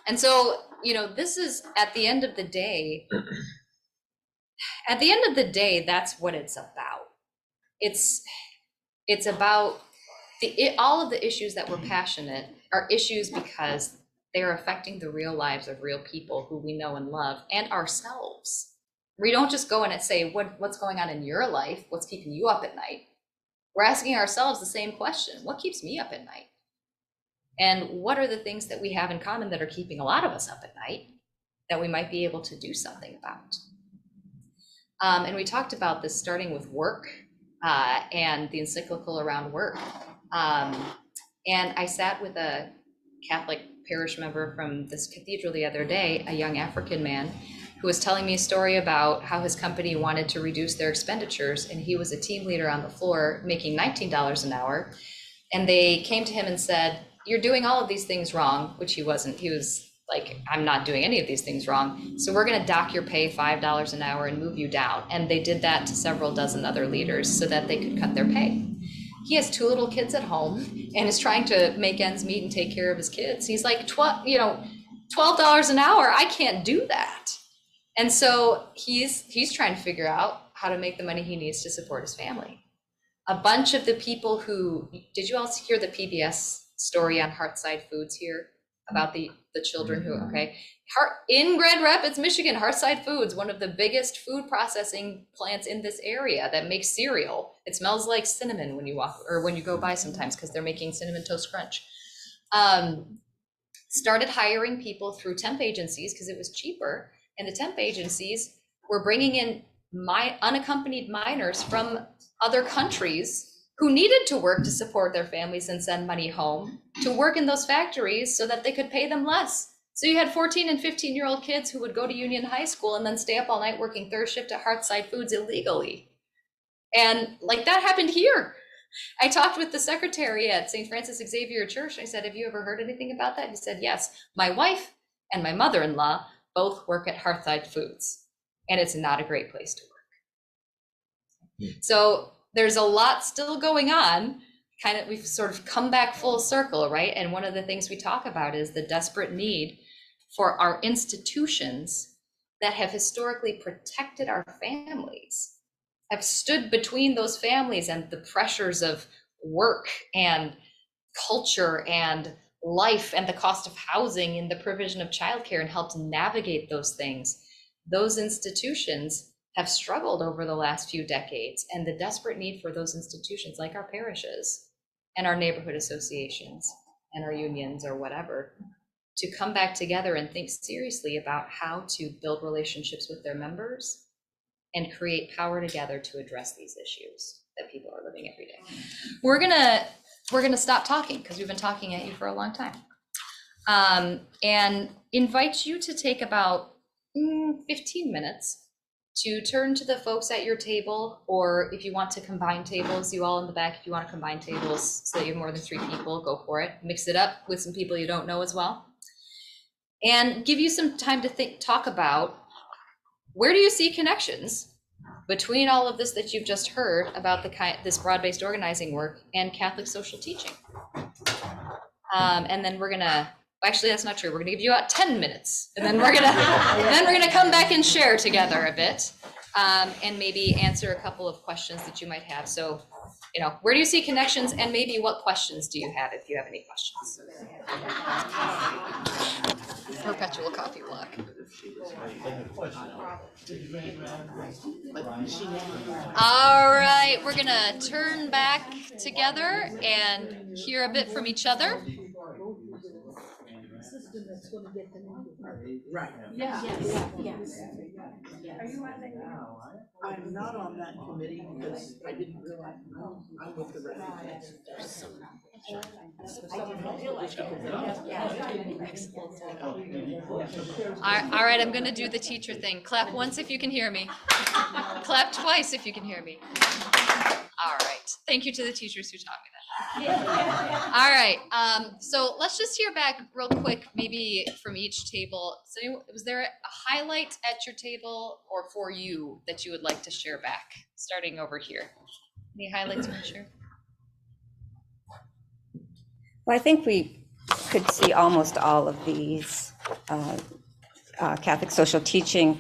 And so, this is at the end of the day, that's what it's about. It's about all of the issues that we're passionate are issues because they are affecting the real lives of real people who we know and love, and ourselves. We don't just go in and say, what's going on in your life? What's keeping you up at night? We're asking ourselves the same question. What keeps me up at night? And what are the things that we have in common that are keeping a lot of us up at night that we might be able to do something about? And we talked about this starting with work and the encyclical around work. And I sat with a Catholic parish member from this cathedral the other day, a young African man, who was telling me a story about how his company wanted to reduce their expenditures, and he was a team leader on the floor making $19 an hour. And they came to him and said, you're doing all of these things wrong, which he wasn't. He was like, I'm not doing any of these things wrong. So we're going to dock your pay $5 an hour and move you down. And they did that to several dozen other leaders so that they could cut their pay. He has 2 little kids at home and is trying to make ends meet and take care of his kids. He's like, $12 an hour, I can't do that. And so he's trying to figure out how to make the money he needs to support his family. A bunch of the people did you all hear the PBS story on Hearthside Foods here about the children in Grand Rapids, Michigan, Hearthside Foods, one of the biggest food processing plants in this area that makes cereal. It smells like cinnamon when you walk or when you go by sometimes because they're making Cinnamon Toast Crunch. Started hiring people through temp agencies because it was cheaper. And the temp agencies were bringing in unaccompanied minors from other countries who needed to work to support their families and send money home to work in those factories so that they could pay them less. So you had 14 and 15-year-old kids who would go to Union High School and then stay up all night working third shift at Hearthside Foods illegally. And like that happened here. I talked with the secretary at St. Francis Xavier Church. I said, have you ever heard anything about that? He said, yes, my wife and my mother-in-law both work at Hearthside Foods, and it's not a great place to work. So there's a lot still going on. We've sort of come back full circle, right? And one of the things we talk about is the desperate need for our institutions that have historically protected our families, have stood between those families and the pressures of work and culture and life and the cost of housing and the provision of childcare and helped navigate those things. Those institutions have struggled over the last few decades, and the desperate need for those institutions like our parishes and our neighborhood associations and our unions or whatever to come back together and think seriously about how to build relationships with their members and create power together to address these issues that people are living every day. We're gonna stop talking because we've been talking at you for a long time, and invite you to take about 15 minutes to turn to the folks at your table, or if you want to combine tables, you all in the back, if you want to combine tables so that you have more than 3 people, go for it. Mix it up with some people you don't know as well, and give you some time to talk about where do you see connections between all of this that you've just heard about this broad-based organizing work and Catholic social teaching. And then we're gonna, actually that's not true, we're gonna give you about 10 minutes, and then we're gonna come back and share together a bit, and maybe answer a couple of questions that you might have. So, where do you see connections, and maybe what questions do you have if you have any questions? Perpetual coffee block. All right, we're gonna turn back together and hear a bit from each other. person that's going to get them into it. Right. Yeah. Are you on that? I'm not on that committee because I didn't realize, I'm with the refugees. All right, I'm gonna do the teacher thing. Clap once if you can hear me. Clap twice if you can hear me. All right, thank you to the teachers who taught me that. All right, so let's just hear back real quick, maybe from each table. So was there a highlight at your table or for you that you would like to share back? Starting over here. Any highlights you want to share? Well, I think we could see almost all of these Catholic social teaching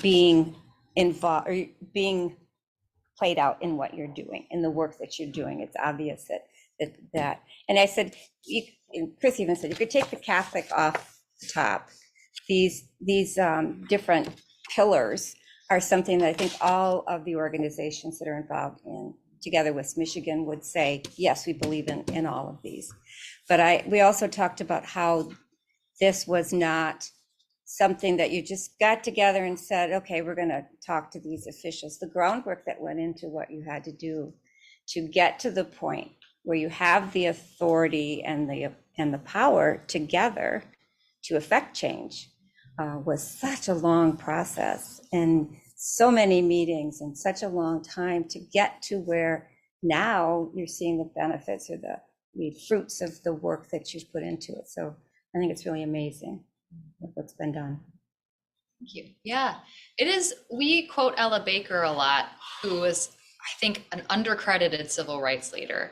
being involved or being played out in what you're doing, in the work that you're doing. It's obvious that. And I said, Chris even said, you could take the Catholic off the top. These different pillars are something that I think all of the organizations that are involved in Together West Michigan would say, yes, we believe in all of these. But we also talked about how this was not something that you just got together and said, okay, we're going to talk to these officials. The groundwork that went into what you had to do to get to the point where you have the authority and the power together to affect change was such a long process and so many meetings and such a long time to get to where now you're seeing the benefits or the fruits of the work that you've put into it. So I think it's really amazing what's been done. Thank you. Yeah, it is. We quote Ella Baker a lot, who was, I think, an undercredited civil rights leader,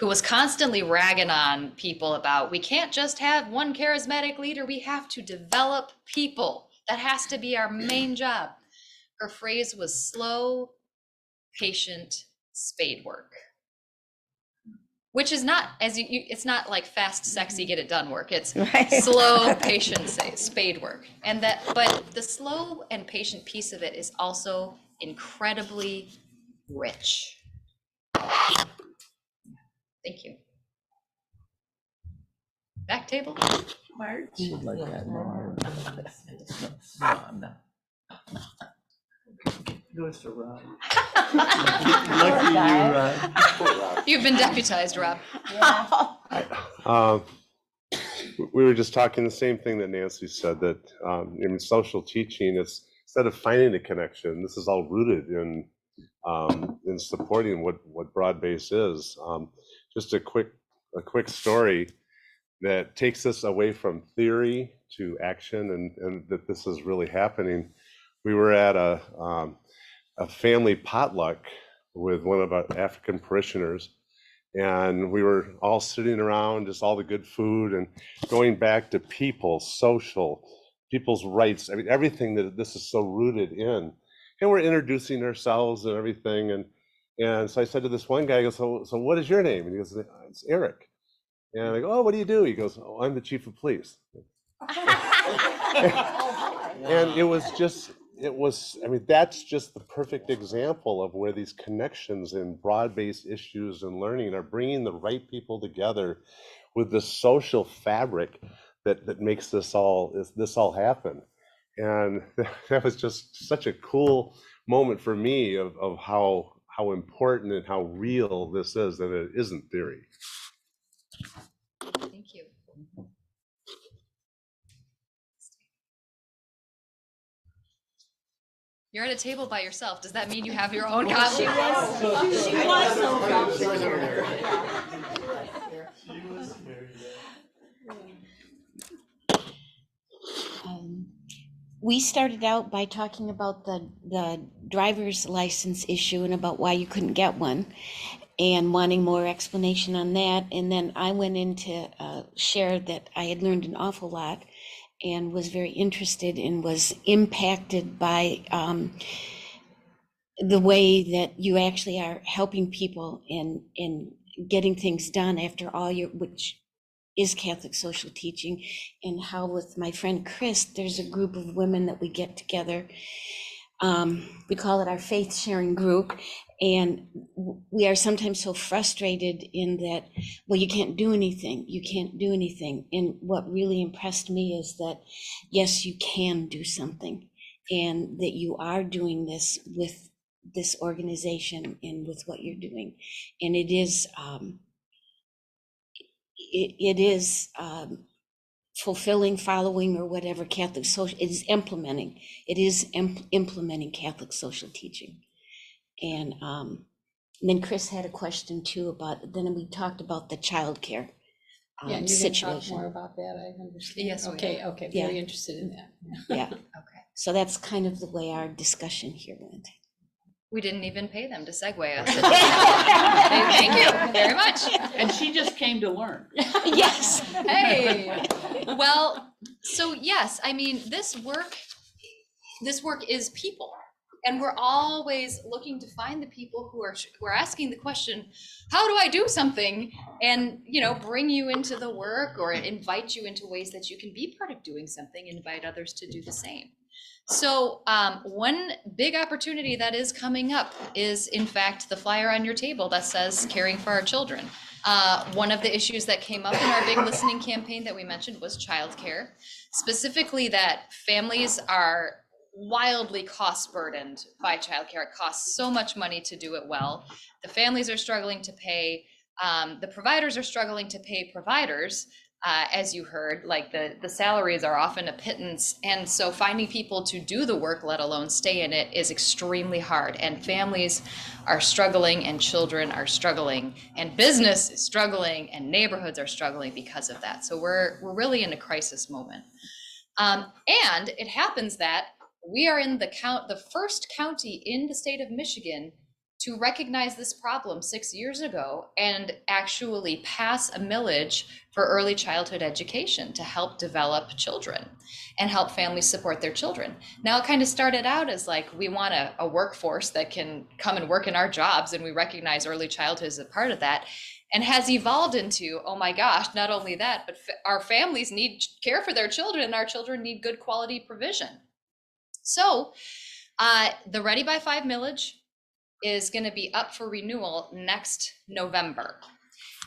who was constantly ragging on people about, we can't just have one charismatic leader, we have to develop people. That has to be our main job. Her phrase was slow, patient, spade work. Which is not, it's not like fast, sexy, get it done work. It's slow, patient, spade work. But the slow and patient piece of it is also incredibly rich. Thank you. Back table. March. Would like that. No, I'm not. Goes to Rob. Lucky you, Rob. You've been deputized, Rob. We were just talking the same thing that Nancy said, that in social teaching, it's instead of finding a connection, this is all rooted in supporting what broad base is. Just a quick story that takes us away from theory to action, and that this is really happening. We were at a family potluck with one of our African parishioners, and we were all sitting around, just all the good food, and going back to people's rights. I mean, everything that this is so rooted in. And we're introducing ourselves and everything. And so I said to this one guy, I go, so what is your name? And he goes, it's Eric. And I go, oh, what do you do? He goes, oh, I'm the chief of police. And I mean, that's just the perfect example of where these connections in broad-based issues and learning are bringing the right people together with the social fabric that makes this all happen. And that was just such a cool moment for me of how important and how real this is, that it isn't theory. Thank you. You're at a table by yourself. Does that mean you have your own coffee? We started out by talking about the driver's license issue and about why you couldn't get one and wanting more explanation on that. And then I went in to share that I had learned an awful lot and was very interested and was impacted by the way that you actually are helping people in getting things done after all which is Catholic social teaching, and how with my friend Chris, there's a group of women that we get together we call it our faith sharing group. And we are sometimes so frustrated in that, well, you can't do anything. You can't do anything. And what really impressed me is that, yes, you can do something, and that you are doing this with this organization and with what you're doing. And it is, fulfilling, following, or whatever Catholic social, it is implementing. It is implementing Catholic social teaching. And then Chris had a question too about, then we talked about the childcare Yeah, and you're gonna talk situation. more about that, I understand. Yes, we Okay, are. okay, Yeah. very interested in that. Yeah. Okay. So that's kind of the way our discussion here went. We didn't even pay them to segue us. Thank you very much. And she just came to learn. Yes. Hey, well, so yes, I mean, this work is people. And we're always looking to find the people who are asking the question, how do I do something? And, bring you into the work or invite you into ways that you can be part of doing something, invite others to do the same. So one big opportunity that is coming up is, in fact, the flyer on your table that says Caring for Our Children. One of the issues that came up in our big listening campaign that we mentioned was childcare, specifically that families are wildly cost burdened by childcare. It costs so much money to do it well. The families are struggling to pay. The providers are struggling to pay providers. As you heard, like the salaries are often a pittance. And so finding people to do the work, let alone stay in it, is extremely hard. And families are struggling, and children are struggling, and business is struggling, and neighborhoods are struggling because of that. So we're really in a crisis moment. And it happens that we are in the first county in the state of Michigan to recognize this problem 6 years ago and actually pass a millage for early childhood education to help develop children and help families support their children. Now, it kind of started out as like, we want a workforce that can come and work in our jobs, and we recognize early childhood as a part of that, and has evolved into, oh my gosh, not only that, but our families need care for their children, and our children need good quality provision. So the Ready by 5 millage is going to be up for renewal next November.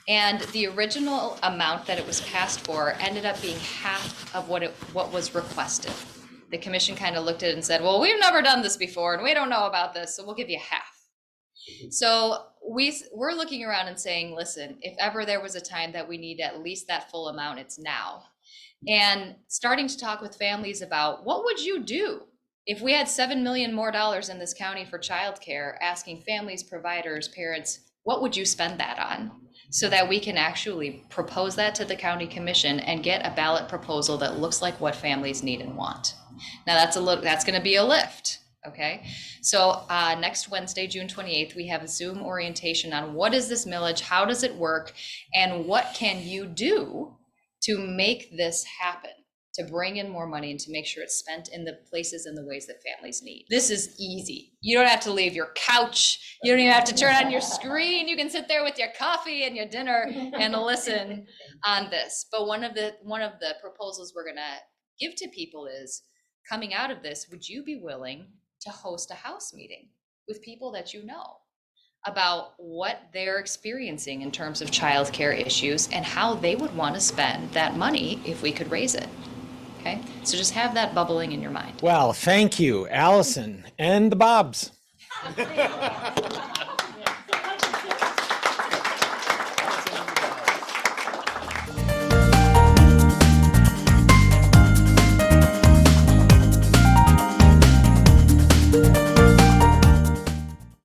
And the original amount that it was passed for ended up being half of what was requested. The commission kind of looked at it and said, well, we've never done this before and we don't know about this, so we'll give you half. So we're looking around and saying, listen, if ever there was a time that we need at least that full amount, it's now. And starting to talk with families about, what would you do if we had $7 million more in this county for childcare, asking families, providers, parents, what would you spend that on? So that we can actually propose that to the county commission and get a ballot proposal that looks like what families need and want. Now that's going to be a lift. Okay. So next Wednesday, June 28th, we have a Zoom orientation on what is this millage? How does it work? And what can you do to make this happen? To bring in more money and to make sure it's spent in the places and the ways that families need. This is easy. You don't have to leave your couch. You don't even have to turn on your screen. You can sit there with your coffee and your dinner and listen on this. But one of the proposals we're gonna give to people is, coming out of this, would you be willing to host a house meeting with people that you know about what they're experiencing in terms of childcare issues and how they would want to spend that money if we could raise it? Okay, so just have that bubbling in your mind. Well, thank you, Allison and the Bobs.